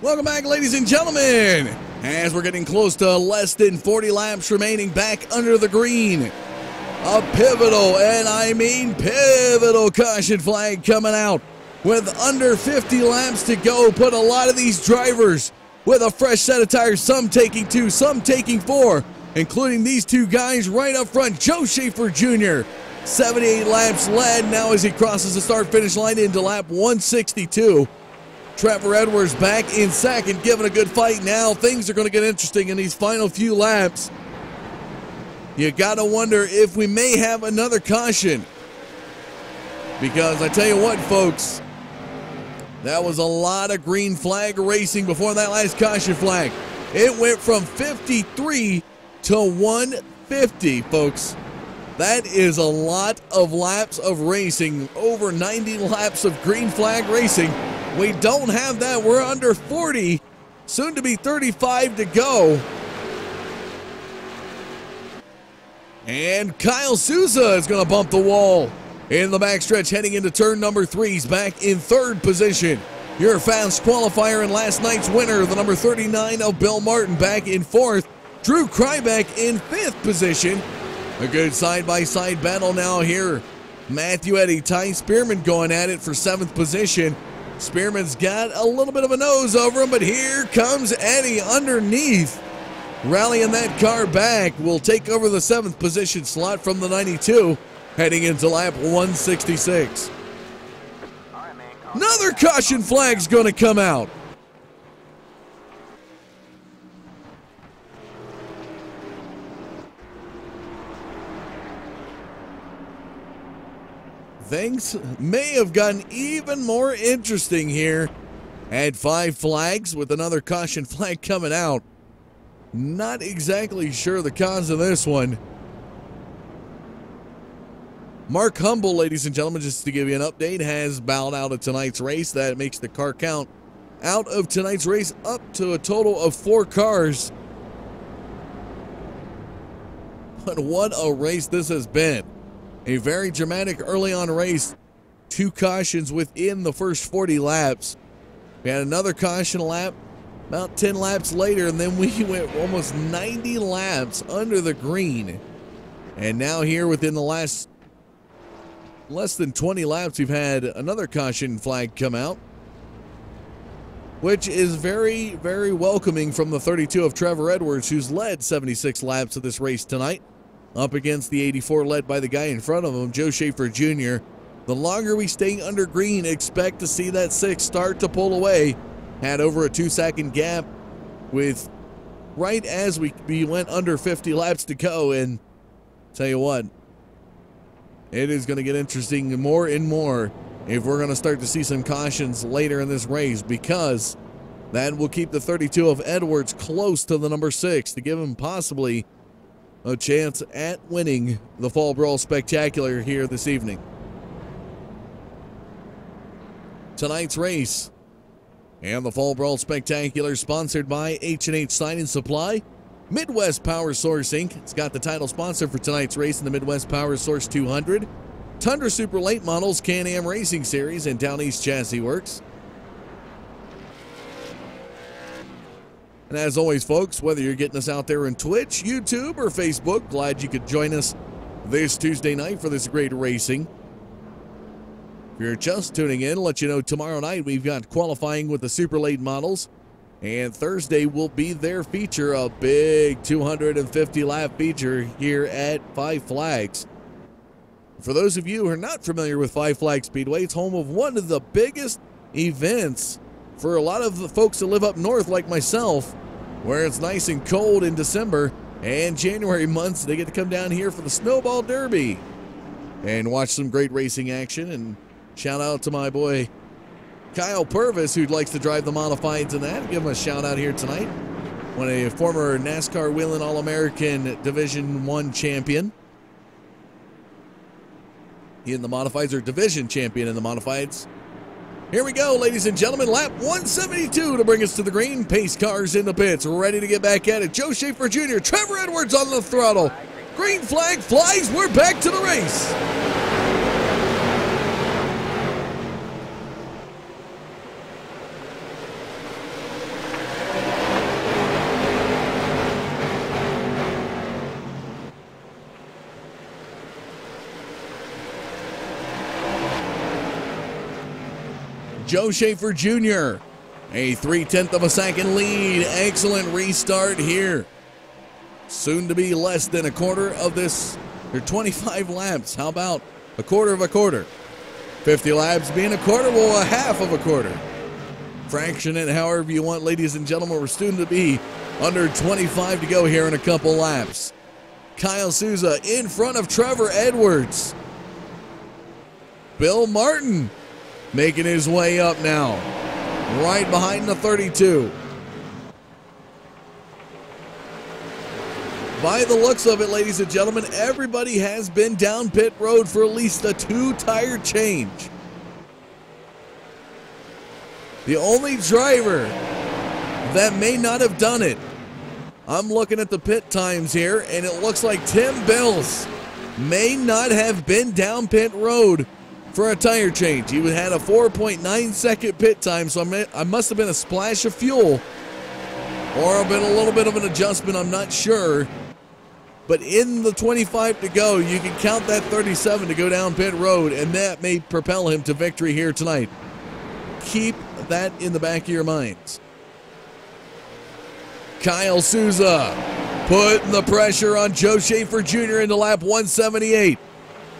D: Welcome back, ladies and gentlemen, as we're getting close to less than 40 laps remaining back under the green. A pivotal, and I mean pivotal, caution flag coming out with under 50 laps to go. Put a lot of these drivers with a fresh set of tires, some taking 2, some taking 4, including these 2 guys right up front. Joe Schaefer Jr., 78 laps led now as he crosses the start-finish line into lap 162. Trevor Edwards back in second, giving a good fight. Now things are going to get interesting in these final few laps. You got to wonder if we may have another caution. Because I tell you what, folks, that was a lot of green flag racing before that last caution flag. It went from 53 to 150, folks. That is a lot of laps of racing, over 90 laps of green flag racing. We don't have that. We're under 40, soon to be 35 to go. And Kyle Souza is going to bump the wall in the backstretch heading into turn number 3. He's back in 3rd position. Your fast qualifier and last night's winner, the number 39 of Bill Martin, back in 4th. Drew Krybeck in 5th position. A good side-by-side battle now here. Matthew Eddie, Ty Spearman going at it for 7th position. Spearman's got a little bit of a nose over him, but here comes Eddie underneath. Rallying that car back, will take over the 7th position slot from the 92, heading into lap 166. Another caution flag's going to come out. Things may have gotten even more interesting here at 5 flags with another caution flag coming out. Not exactly sure the cause of this one. Mark Humble, ladies and gentlemen, just to give you an update, has bowed out of tonight's race. That makes the car count out of tonight's race up to a total of 4 cars. But what a race this has been. A very dramatic early on race. 2 cautions within the first 40 laps. We had another caution lap about 10 laps later, and then we went almost 90 laps under the green. And now here within the last less than 20 laps, we've had another caution flag come out, which is very, very welcoming from the 32 of Trevor Edwards, who's led 76 laps of this race tonight, up against the 84 led by the guy in front of him, Joe Schaefer Jr. The longer we stay under green, expect to see that 6 start to pull away. Had over a 2-second gap with right as we went under 50 laps to go. And tell you what, it is going to get interesting more and more if we're going to start to see some cautions later in this race, because that will keep the 32 of Edwards close to the number 6 to give him possibly a chance at winning the Fall Brawl Spectacular here this evening. Tonight's race and the Fall Brawl Spectacular sponsored by H&H Sign and Supply, Midwest Powersource Inc. It's got the title sponsor for tonight's race in the Midwest Powersource 200, Tundra Super Late Models Can-Am Racing Series, and Down East Chassis Works. And as always, folks, whether you're getting us out there on Twitch, YouTube, or Facebook, glad you could join us this Tuesday night for this great racing. If you're just tuning in, I'll let you know tomorrow night we've got qualifying with the super late models, and Thursday will be their feature, a big 250 lap feature here at 5 Flags. For those of you who are not familiar with 5 Flags Speedway, it's home of one of the biggest events for a lot of the folks that live up north like myself, where it's nice and cold in December and January months. They get to come down here for the Snowball Derby and watch some great racing action. And shout out to my boy Kyle Purvis, who likes to drive the modifieds and that. Give him a shout out here tonight. When a former NASCAR Wheeling All-American Division I champion. He in the modifieds, or division champion in the modifieds. Here we go, ladies and gentlemen. Lap 172 to bring us to the green. Pace cars in the pits, ready to get back at it. Joe Schaefer Jr., Trevor Edwards on the throttle. Green flag flies. We're back to the race. Joe Schaefer Jr. A 3/10 of a second lead. Excellent restart here. Soon to be less than a quarter of this. Or 25 laps. How about a quarter of a quarter? 50 laps being a quarter, well, a half of a quarter. Fraction it however you want, ladies and gentlemen. We're soon to be under 25 to go here in a couple laps. Kyle Souza in front of Trevor Edwards. Bill Martin making his way up now, right behind the 32. By the looks of it, ladies and gentlemen, everybody has been down pit road for at least a 2-tire change. The only driver that may not have done it, I'm looking at the pit times here, and it looks like Tim Bills may not have been down pit road for a tire change. He had a 4.9 second pit time, so I must have been a splash of fuel or been a little bit of an adjustment, I'm not sure. But in the 25 to go, you can count that 37 to go down pit road, and that may propel him to victory here tonight. Keep that in the back of your minds. Kyle Souza putting the pressure on Joe Schaefer Jr. into lap 178.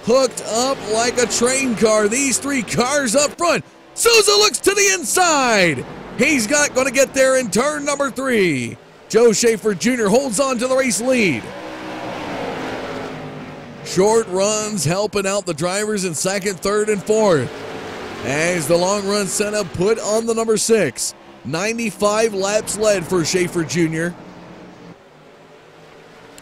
D: Hooked up like a train car. These three cars up front. Souza looks to the inside. He's not going to get there in turn number 3. Joe Schaefer Jr. holds on to the race lead. Short runs helping out the drivers in second, third, and fourth. As the long run setup put on the number 6. 95 laps led for Schaefer Jr.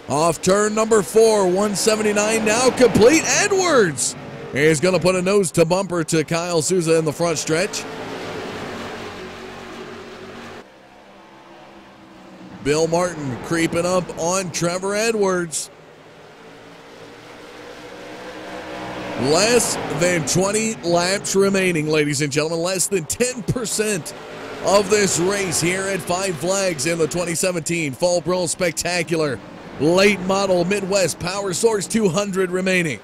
D: Off turn number 4, 179 now complete. Edwards is going to put a nose to bumper to Kyle Souza in the front stretch. Bill Martin creeping up on Trevor Edwards. Less than 20 laps remaining, ladies and gentlemen. Less than 10% of this race here at Five Flags in the 2017 Fall Brawl Spectacular Late Model Midwest Powersource 200 remaining.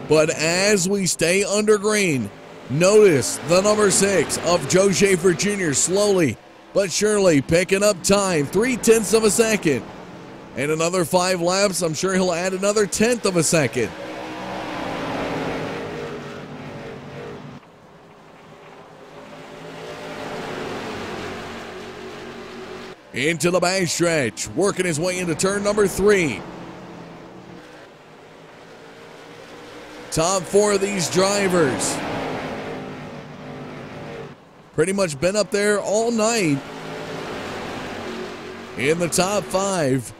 D: But as we stay under green, notice the number 6 of Joe Schaefer Jr. slowly but surely picking up time, 0.3 of a second. And another 5 laps, I'm sure he'll add another 1/10 of a second. Into the back stretch, working his way into turn number 3. Top 4 of these drivers pretty much been up there all night in the top 5.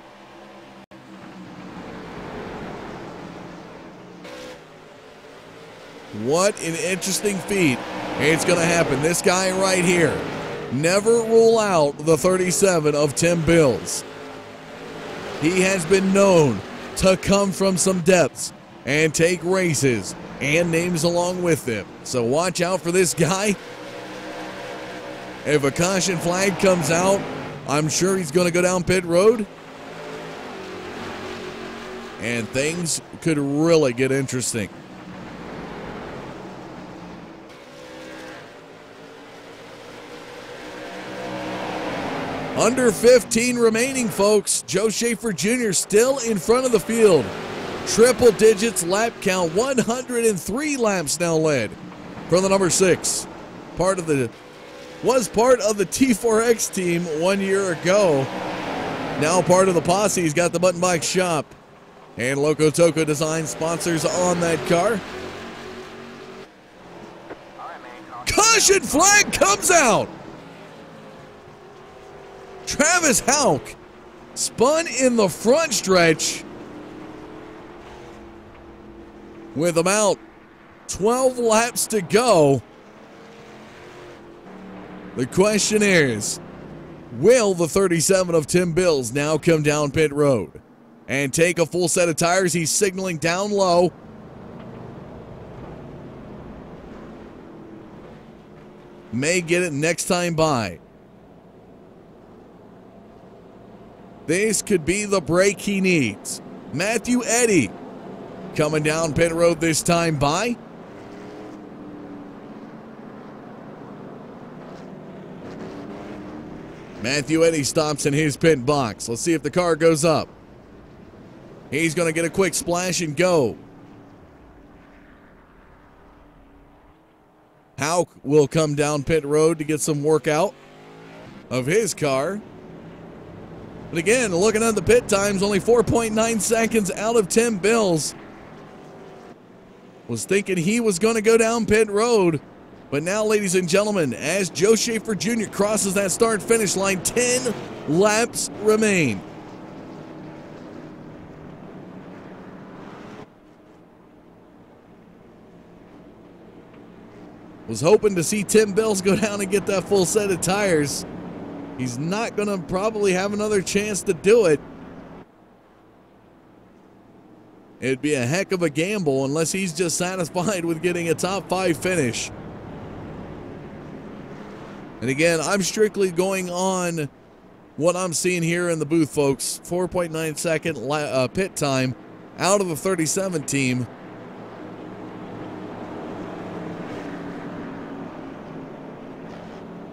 D: What an interesting feat. It's going to happen. This guy right here. Never rule out the 37 of Tim Bills. He has been known to come from some depths and take races and names along with them. So watch out for this guy. If a caution flag comes out, I'm sure he's going to go down pit road. And things could really get interesting. Under 15 remaining, folks. Joe Schaefer Jr. still in front of the field. Triple digits lap count, 103 laps now led from the number 6. Was part of the T4X team 1 year ago. Now part of the posse. He's got the Button Box Shop and Loco Toco Design sponsors on that car. Caution flag comes out. Travis Houck spun in the front stretch with about 12 laps to go. The question is, will the 37 of Tim Bills now come down pit road and take a full set of tires? He's signaling down low. May get it next time by. This could be the break he needs. Matthew Eddy Coming down pit road this time by Matthew Eddy stops in his pit box. Let's see if the car goes up. He's going to get a quick splash and go. Hauk will come down pit road to get some work out of his car. But again, looking at the pit times, only 4.9 seconds out of Tim Bills. Was thinking he was going to go down pit road. But now, ladies and gentlemen, as Joe Schaefer Jr. crosses that start-finish line, 10 laps remain. Was hoping to see Tim Bills go down and get that full set of tires. He's not going to probably have another chance to do it. It'd be a heck of a gamble unless he's just satisfied with getting a top 5 finish. And again, I'm strictly going on what I'm seeing here in the booth, folks. 4.9 second pit time out of the 37 team.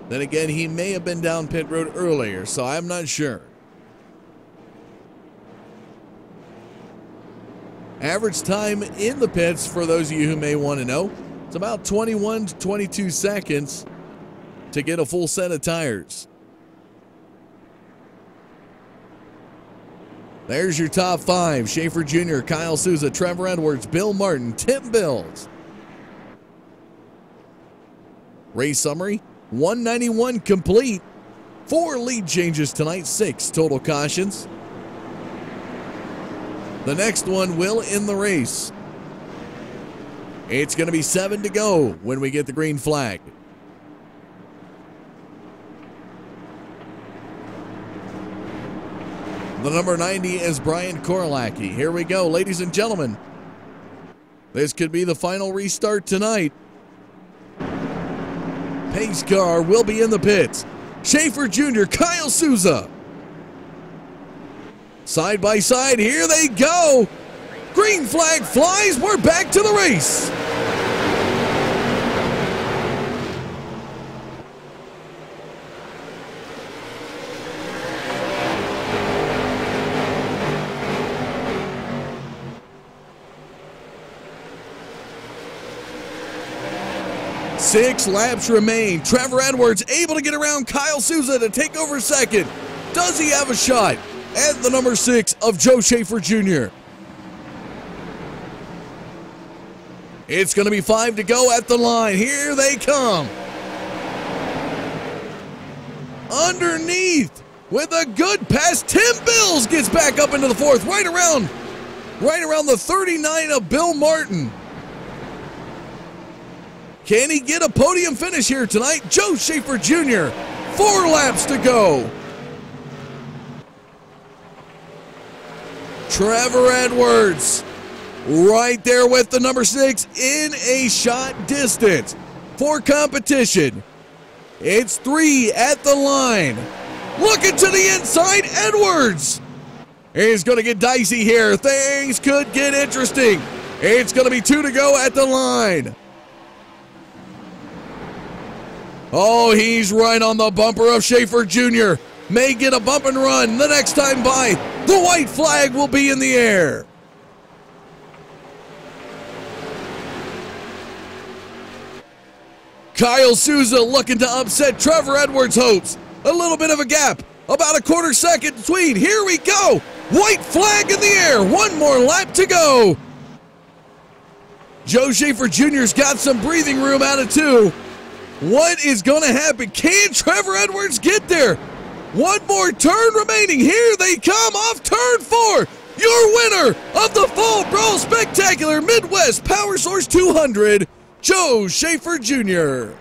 D: Then again, he may have been down pit road earlier, so I'm not sure. Average time in the pits, for those of you who may want to know, it's about 21 to 22 seconds to get a full set of tires. There's your top 5. Schaefer Jr., Kyle Souza, Trevor Edwards, Bill Martin, Tim Bills. Race summary, 191 complete. 4 lead changes tonight, 6 total cautions. The next one will end the race. It's going to be 7 to go when we get the green flag. The number 90 is Brian Korlacki. Here we go, ladies and gentlemen. This could be the final restart tonight. Pace car will be in the pits. Schaefer Jr., Kyle Souza. Side by side, here they go. Green flag flies, we're back to the race. Six laps remain. Trevor Edwards able to get around Kyle Souza to take over second. Does he have a shot at the number 6 of Joe Schaefer Jr.? It's going to be 5 to go at the line. Here they come. Underneath with a good pass. Tim Bills gets back up into the 4th, right around the 39 of Bill Martin. Can he get a podium finish here tonight? Joe Schaefer Jr., 4 laps to go. Trevor Edwards right there with the number 6 in a shot distance. For competition, it's 3 at the line. Looking to the inside, Edwards is going to get dicey here. Things could get interesting. It's going to be 2 to go at the line. Oh, he's right on the bumper of Schaefer Jr. May get a bump and run the next time by. The white flag will be in the air. Kyle Souza looking to upset Trevor Edwards' hopes. A little bit of a gap, about a quarter second between. Here we go. White flag in the air. 1 more lap to go. Joe Schaefer Jr.'s got some breathing room out of 2. What is going to happen? Can Trevor Edwards get there? 1 more turn remaining. Here they come off turn 4. Your winner of the Fall Brawl Spectacular Midwest Powersource 200, Joe Schaefer Jr.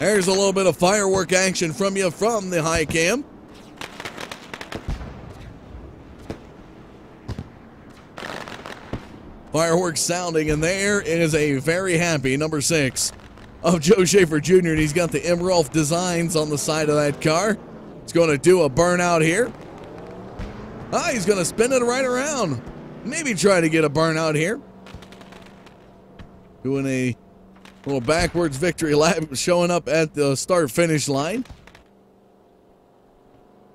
D: There's a little bit of firework action from you from the high cam. Fireworks sounding, and there is a very happy number 6 of Joe Schaefer Jr., and he's got the Emerald designs on the side of that car. He's going to do a burnout here. He's going to spin it right around. Maybe try to get a burnout here. Doing a little backwards victory lap, showing up at the start-finish line.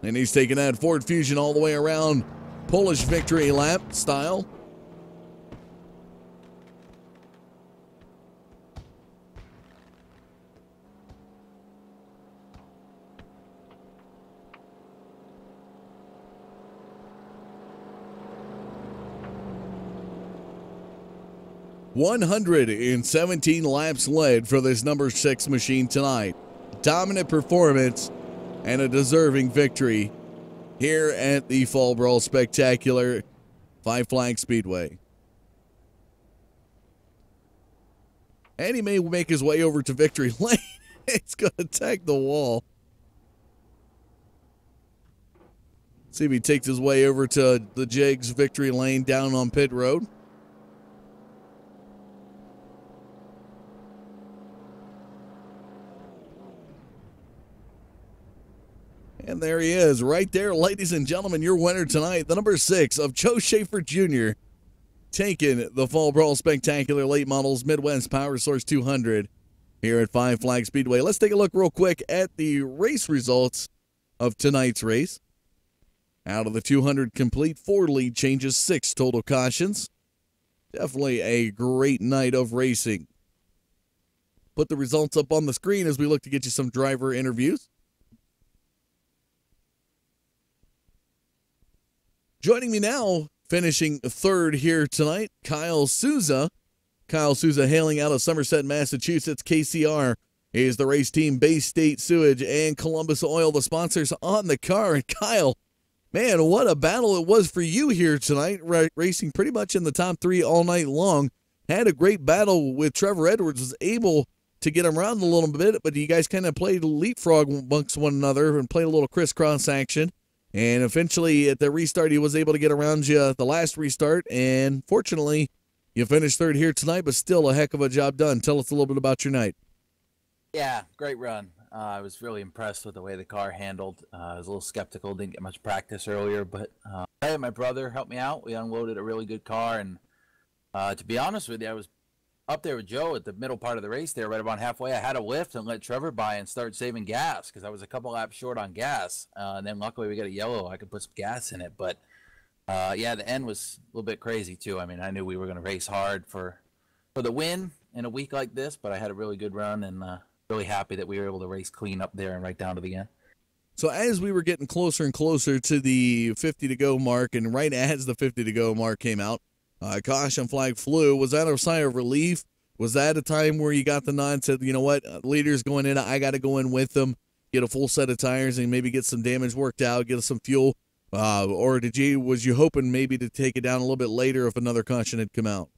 D: And he's taking that Ford Fusion all the way around Polish victory lap style. "117 laps led for this number 6 machine tonight. Dominant performance and a deserving victory here at the Fall Brawl Spectacular Five Flag Speedway." And he may make his way over to victory lane. It's going to tag the wall. See if he takes his way over to the Jigs victory lane down on pit road. And there he is, right there, ladies and gentlemen, your winner tonight, the number 6 of Joe Schaefer Jr., taking the Fall Brawl Spectacular Late Models Midwest Powersource 200 here at Five Flag Speedway. Let's take a look real quick at the race results of tonight's race. Out of the 200 complete, 4 lead changes, 6 total cautions. Definitely a great night of racing. Put the results up on the screen as we look to get you some driver interviews. Joining me now, finishing 3rd here tonight, Kyle Souza. Kyle Souza hailing out of Somerset, Massachusetts. KCR is the race team, Bay State Sewage, and Columbus Oil, the sponsors on the car. And Kyle, man, what a battle it was for you here tonight, racing pretty much in the top 3 all night long. Had a great battle with Trevor Edwards, was able to get him around a little bit, but you guys kind of played leapfrog amongst one another and played a little crisscross action. And eventually, at the restart, he was able to get around you at the last restart. And fortunately, you finished 3rd here tonight, but still a heck of a job done. Tell us a little bit about your night.
G: Yeah, great run. I was really impressed with the way the car handled. I was a little skeptical, didn't get much practice earlier, but I had my brother help me out. We unloaded a really good car. And to be honest with you, I was up there with Joe at the middle part of the race there, right about halfway. I had a lift and let Trevor by and start saving gas because I was a couple laps short on gas. And then luckily we got a yellow. I could put some gas in it. But, yeah, the end was a little bit crazy, too. I mean, I knew we were going to race hard for the win in a week like this, but I had a really good run and really happy that we were able to race clean up there and right down to the end.
D: So as we were getting closer and closer to the 50 to go mark, and right as the 50 to go mark came out, caution flag flew. Was that a sign of relief? Was that a time where you got the nod and said, you know what, leader's going in, I got to go in with them, get a full set of tires and maybe get some damage worked out, get some fuel? Or was you hoping maybe to take it down a little bit later if another caution had come out?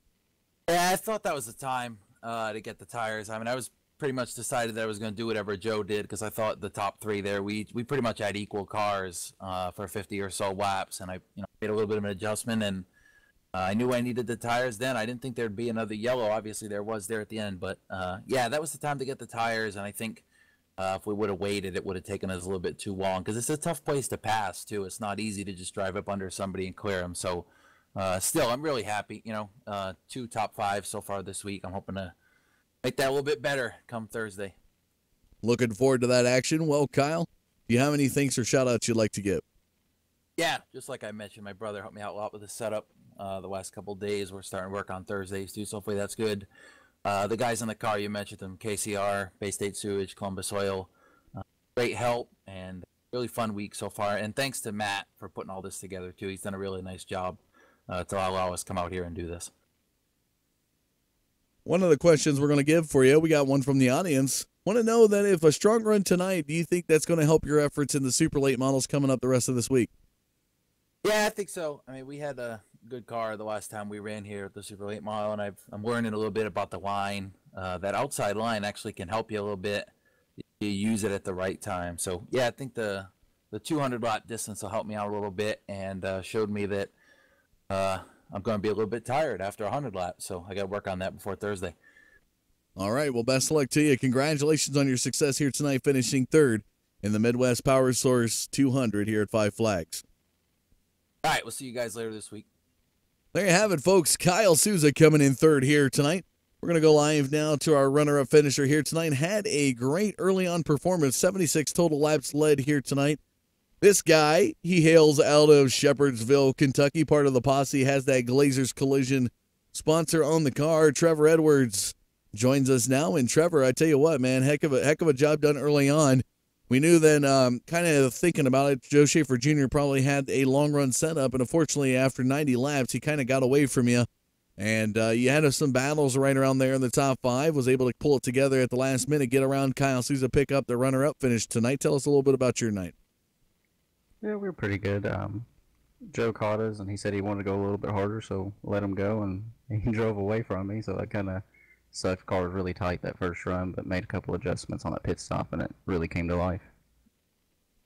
G: Yeah, I thought that was the time to get the tires. I mean, I was pretty much decided that I was going to do whatever Joe did because I thought the top 3 there, we pretty much had equal cars for 50 or so laps, and I made a little bit of an adjustment, and I knew I needed the tires then. I didn't think there'd be another yellow. Obviously, there was there at the end. But, yeah, that was the time to get the tires. And I think if we would have waited, it would have taken us a little bit too long. Because it's a tough place to pass, too. It's not easy to just drive up under somebody and clear them. So, still, I'm really happy. 2 top 5 so far this week. I'm hoping to make that a little bit better come Thursday.
D: Looking forward to that action. Well, Kyle, do you have any thanks or shout-outs you'd like to give?
G: Yeah, just like I mentioned, my brother helped me out a lot with the setup the last couple of days. We're starting to work on Thursdays, too, so hopefully that's good. The guys in the car, you mentioned them, KCR, Bay State Sewage, Columbus Oil. Great help and really fun week so far. And thanks to Matt for putting all this together, too. He's done a really nice job to allow us to come out here and do this.
D: One of the questions we're going to give for you, we got one from the audience. Want to know that if a strong run tonight, do you think that's going to help your efforts in the super late models coming up the rest of this week?
G: Yeah, I think so. I mean, we had a good car the last time we ran here at the Super Late Model, and I'm learning a little bit about the line. That outside line actually can help you a little bit if you use it at the right time. So, yeah, I think the 200 lap distance will help me out a little bit and showed me that I'm going to be a little bit tired after 100 laps. So I got to work on that before Thursday.
D: All right, well, best of luck to you. Congratulations on your success here tonight, finishing third in the Midwest Powersource 200 here at Five Flags.
G: All right, we'll see you guys later this week.
D: There you have it, folks. Kyle Souza coming in third here tonight. We're going to go live now to our runner-up finisher here tonight. Had a great early-on performance, 76 total laps led here tonight. This guy, he hails out of Shepherdsville, Kentucky, part of the posse, has that Glazers Collision sponsor on the car. Trevor Edwards joins us now. And Trevor, I tell you what, man, heck of a job done early on. We knew then, kind of thinking about it, Joe Schaefer Jr. probably had a long-run setup, and unfortunately, after 90 laps, he kind of got away from you. And you had some battles right around there in the top 5, was able to pull it together at the last minute, get around Kyle Souza, pick up the runner-up finish tonight. Tell us a little bit about your night.
H: Yeah, we were pretty good. Joe caught us, and he said he wanted to go a little bit harder, so let him go, and he drove away from me, so that kind of sucked. The car was really tight that first run, but made a couple adjustments on that pit stop, and it really came to life.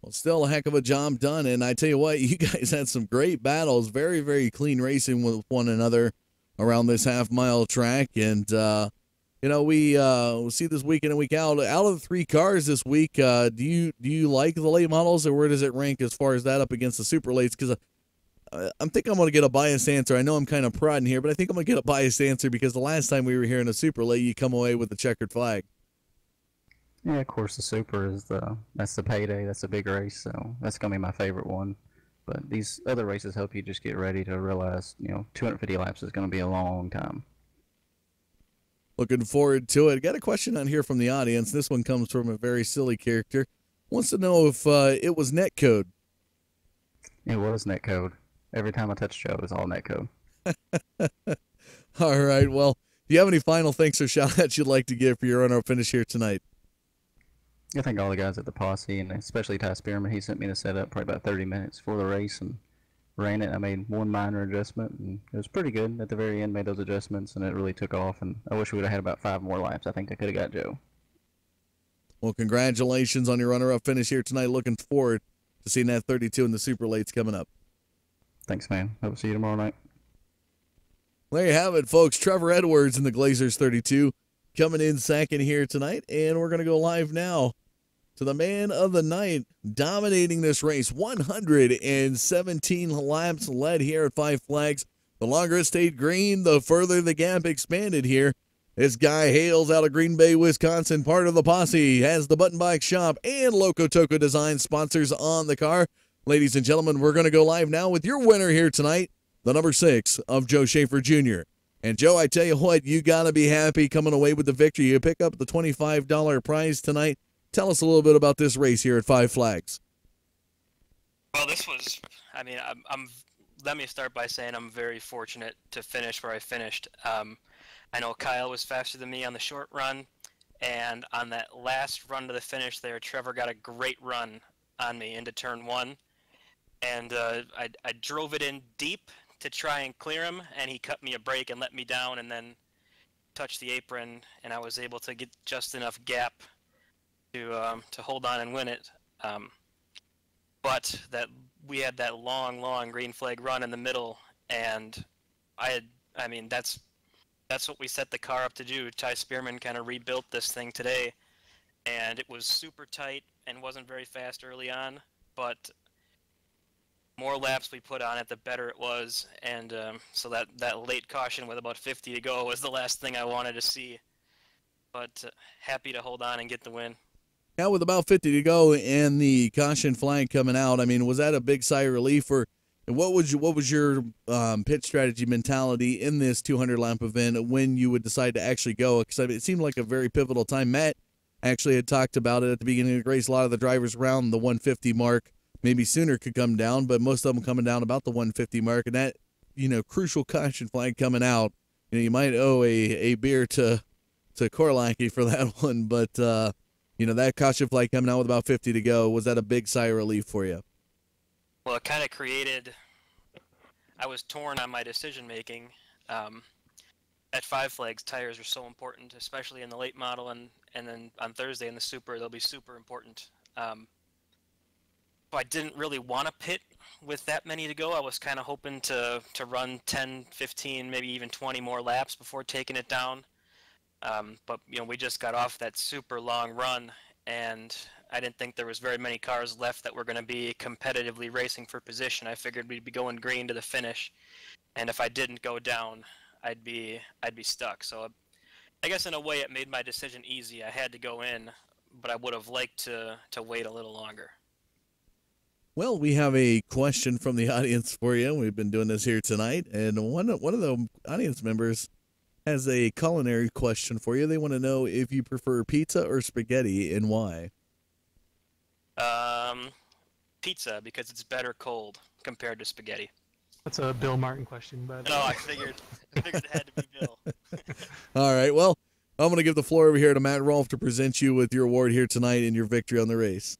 D: Well, still a heck of a job done, and I tell you what, you guys had some great battles, very, very clean racing with one another around this half-mile track, and we see this week in and week out. Out of the 3 cars this week, do you like the late models, or where does it rank as far as that up against the super lates? Because I think I'm going to get a biased answer. I know I'm kind of prodding here, but I think I'm going to get a biased answer because the last time we were here in a super late, you come away with the checkered flag.
H: Yeah, of course, the super is that's the payday. That's a big race, so that's going to be my favorite one. But these other races help you just get ready to realize, 250 laps is going to be a long time.
D: Looking forward to it. Got a question on here from the audience. This one comes from a very silly character. Wants to know if it was netcode.
H: It was netcode. Every time I touch Joe, it was all netcode.
D: All right. Well, do you have any final thanks or shout-outs you'd like to give for your runner-up finish here tonight?
H: I think all the guys at the posse, and especially Ty Spearman, he sent me the setup probably about 30 minutes before the race and ran it. I made one minor adjustment, and it was pretty good. At the very end, made those adjustments, and it really took off. And I wish we would have had about 5 more laps. I think I could have got Joe.
D: Well, congratulations on your runner-up finish here tonight. Looking forward to seeing that 32 in the super lates coming up.
H: Thanks, man. Hope to see you tomorrow night.
D: There you have it, folks. Trevor Edwards in the Glazers 32 coming in second here tonight, and we're going to go live now to the man of the night, dominating this race. 117 laps led here at Five Flags. The longer it stayed green, the further the gap expanded here. This guy hails out of Green Bay, Wisconsin, part of the posse, has the Button Bike Shop and Loco Toco Design sponsors on the car. Ladies and gentlemen, we're going to go live now with your winner here tonight, the number 6 of Joe Schaefer Jr. And Joe, I tell you what, you got to be happy coming away with the victory. You pick up the $25 prize tonight. Tell us a little bit about this race here at Five Flags.
I: Well, this was, let me start by saying I'm very fortunate to finish where I finished. I know Kyle was faster than me on the short run, and on that last run to the finish there, Trevor got a great run on me into turn 1. And I drove it in deep to try and clear him, and he cut me a break and let me down and then touched the apron, and I was able to get just enough gap to hold on and win it. But that we had that long green flag run in the middle, and that's what we set the car up to do. Ty Spearman kind of rebuilt this thing today, and it was super tight and wasn't very fast early on, but more laps we put on it, the better it was, and so that late caution with about 50 to go was the last thing I wanted to see. But happy to hold on and get the win.
D: Yeah, with about 50 to go and the caution flag coming out, I mean, was that a big sigh of relief, or what was your pit strategy mentality in this 200-lap event when you would decide to actually go? Because it seemed like a very pivotal time. Matt actually had talked about it at the beginning of the race. A lot of the drivers around the 150 mark, maybe sooner, could come down, but most of them coming down about the 150 mark, and that crucial caution flag coming out, you might owe a beer to Korlacki for that one, but that caution flag coming out with about 50 to go, was that a big sigh of relief for you?
I: Well, it kind of created, I was torn on my decision making. At Five Flags, tires are so important, especially in the late model, and then on Thursday in the Super, they'll be super important. So I didn't really want to pit with that many to go. I was kind of hoping to run 10, 15, maybe even 20 more laps before taking it down. But we just got off that super long run, and I didn't think there was very many cars left that were going to be competitively racing for position. I figured we'd be going green to the finish, and if I didn't go down, I'd be stuck. So I guess in a way it made my decision easy. I had to go in, but I would have liked to wait a little longer.
D: Well, we have a question from the audience for you. We've been doing this here tonight, and one of the audience members has a culinary question for you. They want to know if you prefer pizza or spaghetti and why.
I: Pizza, because it's better cold compared to spaghetti.
F: That's a Bill Martin question, but
I: no, I figured it had to be Bill.
D: All right, well, I'm going to give the floor over here to Matt Rolfe to present you with your award here tonight and your victory on the race.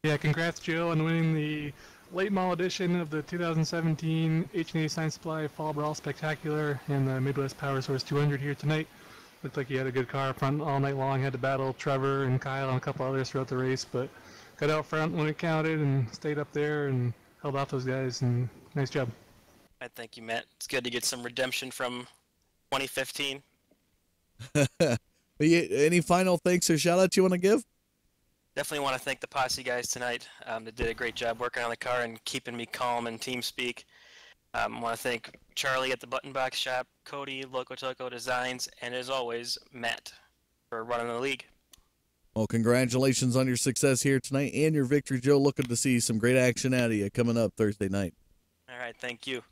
F: Yeah, congrats, Joe, on winning the late model edition of the 2017 H&A Science Supply Fall Brawl Spectacular and the Midwest Powersource 200 here tonight. Looked like you had a good car up front all night long. Had to battle Trevor and Kyle and a couple others throughout the race, but got out front when it counted and stayed up there and held off those guys, and nice job.
I: I thank you, Matt. It's good to get some redemption from 2015.
D: Any final thanks or shout-outs you want to give?
I: Definitely want to thank the posse guys tonight. They did a great job working on the car and keeping me calm in team speak. I want to thank Charlie at the Button Box Shop, Cody, Loco Toco Designs, and as always, Matt for running the league.
D: Well, congratulations on your success here tonight and your victory, Joe. Looking to see some great action out of you coming up Thursday night.
I: All right, thank you.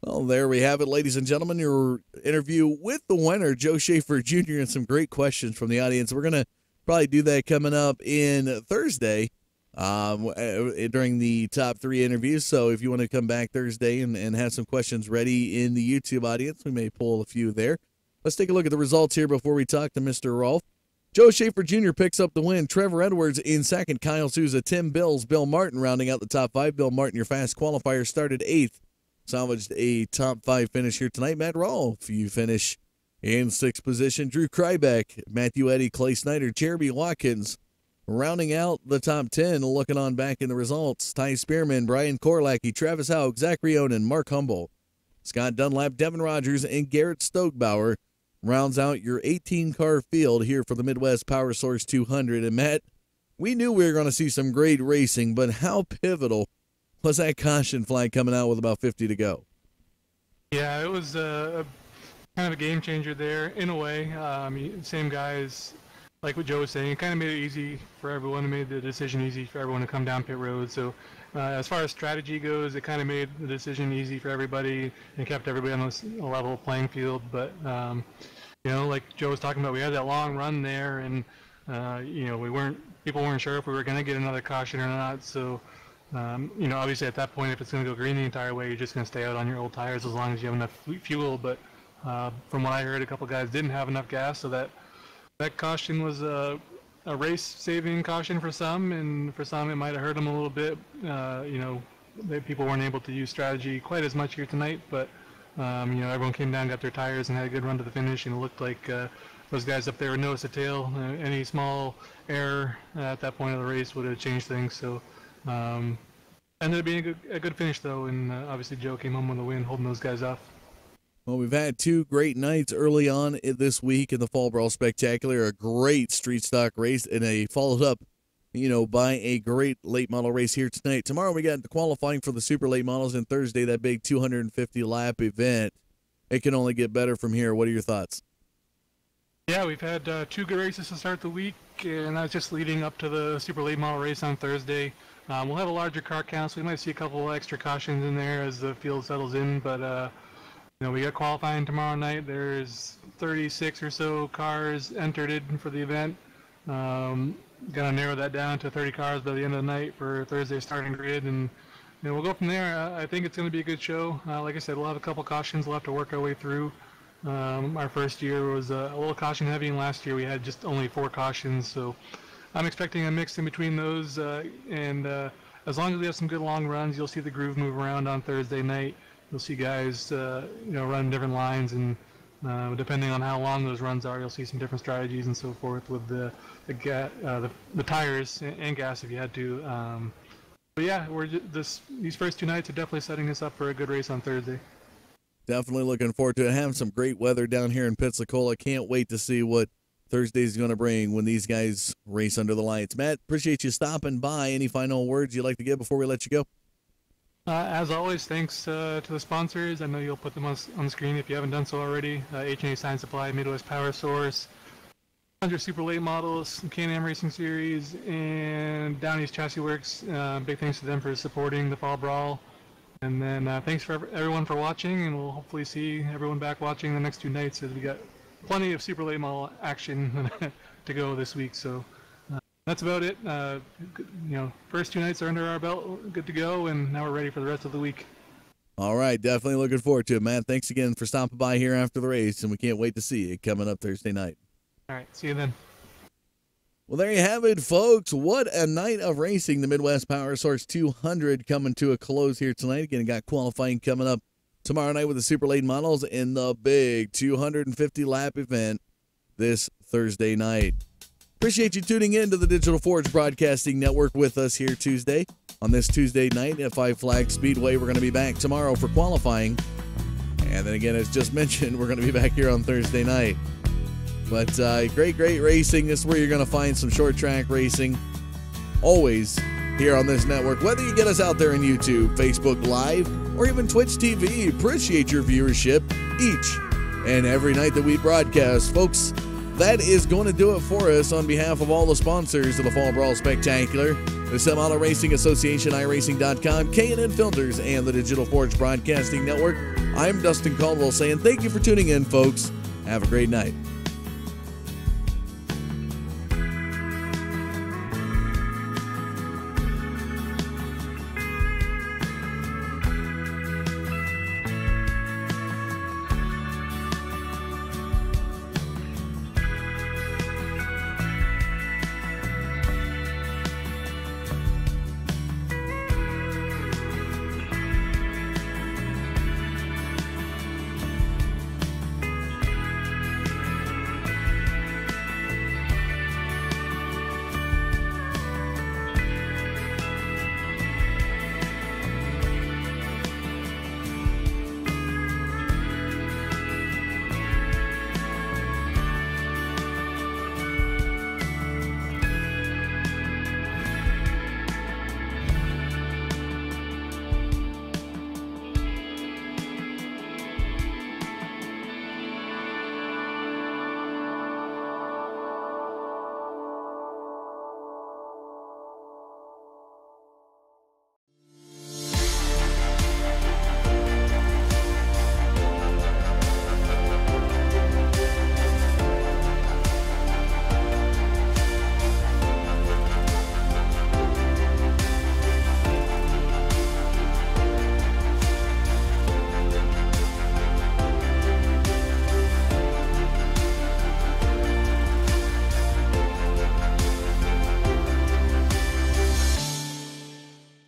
D: Well, there we have it, ladies and gentlemen. Your interview with the winner, Joe Schaefer Jr., and some great questions from the audience. We're going to probably do that coming up in Thursday during the top 3 interviews. So if you want to come back Thursday and have some questions ready in the YouTube audience, we may pull a few there. Let's take a look at the results here before we talk to Mr. Rolfe. Joe Schaefer Jr. picks up the win. Trevor Edwards in second. Kyle Souza, Tim Bills, Bill Martin rounding out the top 5. Bill Martin, your fast qualifier, started 8th. Salvaged a top 5 finish here tonight. Matt Rolfe, you finish in 6th position. Drew Krybeck, Matthew Eddy, Clay Snyder, Jeremy Watkins rounding out the top 10. Looking on back in the results, Ty Spearman, Brian Korlacki, Travis Haug, Zach Rionen, Mark Humble, Scott Dunlap, Devin Rogers, and Garrett Stokebauer rounds out your 18-car field here for the Midwest Powersource 200. And Matt, we knew we were going to see some great racing, but how pivotal was that caution flag coming out with about 50 to go?
F: Yeah, it was kind of a game changer there in a way. Same guys, like what Joe was saying, it kind of made it easy for everyone. It made the decision easy for everyone to come down pit road. So as far as strategy goes, it kind of made the decision easy for everybody and kept everybody on a level playing field. But like Joe was talking about, we had that long run there, and people weren't sure if we were going to get another caution or not. So obviously at that point, if it's going to go green the entire way, you're just going to stay out on your old tires as long as you have enough fuel. But from what I heard, a couple guys didn't have enough gas, so that caution was a race-saving caution for some, and for some it might have hurt them a little bit. People weren't able to use strategy quite as much here tonight, but everyone came down, got their tires, and had a good run to the finish, and it looked like those guys up there would nose the tail. Any small error at that point of the race would have changed things. So ended up being a good finish, though, and obviously Joe came home with a win, holding those guys off.
D: Well, we've had 2 great nights early on this week in the Fall Brawl Spectacular, a great street stock race, and followed up, by a great late model race here tonight. Tomorrow we got the qualifying for the super late models, and Thursday that big 250-lap event. It can only get better from here. What are your thoughts?
F: Yeah, we've had 2 good races to start the week, and that's just leading up to the super late model race on Thursday. We'll have a larger car count, so we might see a couple extra cautions in there as the field settles in, but we got qualifying tomorrow night. There's 36 or so cars entered in for the event. Gonna narrow that down to 30 cars by the end of the night for Thursday's starting grid, and we'll go from there. I think it's going to be a good show. Like I said, we'll have a couple cautions we'll have to work our way through. Our first year was a little caution heavy, and last year we had just only 4 cautions, so I'm expecting a mix in between those, and as long as we have some good long runs, you'll see the groove move around on Thursday night. You'll see guys, run different lines, and depending on how long those runs are, you'll see some different strategies and so forth with the tires and gas if you had to. But yeah, these first 2 nights are definitely setting us up for a good race on Thursday.
D: Definitely looking forward to it. Having some great weather down here in Pensacola. Can't wait to see what Thursday's going to bring when these guys race under the lights. Matt, appreciate you stopping by. Any final words you'd like to give before we let you go?
F: As always, thanks to the sponsors. I know you'll put them on the screen if you haven't done so already. H&A Science Supply, Midwest Powersource, 100 Super Late Models, Can-Am Racing Series, and Down East Chassis Works. Big thanks to them for supporting the Fall Brawl. And then thanks for everyone for watching, and we'll hopefully see everyone back watching the next 2 nights, as we got plenty of Super Late Model action to go this week. So that's about it. First 2 nights are under our belt, good to go, and now we're ready for the rest of the week.
D: All right, definitely looking forward to it, Matt. Thanks again for stopping by here after the race, and we can't wait to see you coming up Thursday night.
F: All right, see you then.
D: Well, there you have it, folks. What a night of racing. The Midwest Powersource 200 coming to a close here tonight. Again, got qualifying coming up tomorrow night with the Super Late Models in the big 250-lap event this Thursday night. Appreciate you tuning in to the Digital Forge Broadcasting Network with us here Tuesday. On this Tuesday night at Five Flags Speedway, we're going to be back tomorrow for qualifying. And then again, as just mentioned, we're going to be back here on Thursday night. But great racing. This is where you're going to find some short track racing. Always here on this network. Whether you get us out there on YouTube, Facebook Live, or even Twitch TV, appreciate your viewership each and every night that we broadcast. Folks, that is going to do it for us on behalf of all the sponsors of the Fall Brawl Spectacular, the Sem Auto Racing Association, iRacing.com, K&N Filters, and the Digital Forge Broadcasting Network. I'm Dustin Caldwell saying thank you for tuning in, folks. Have a great night.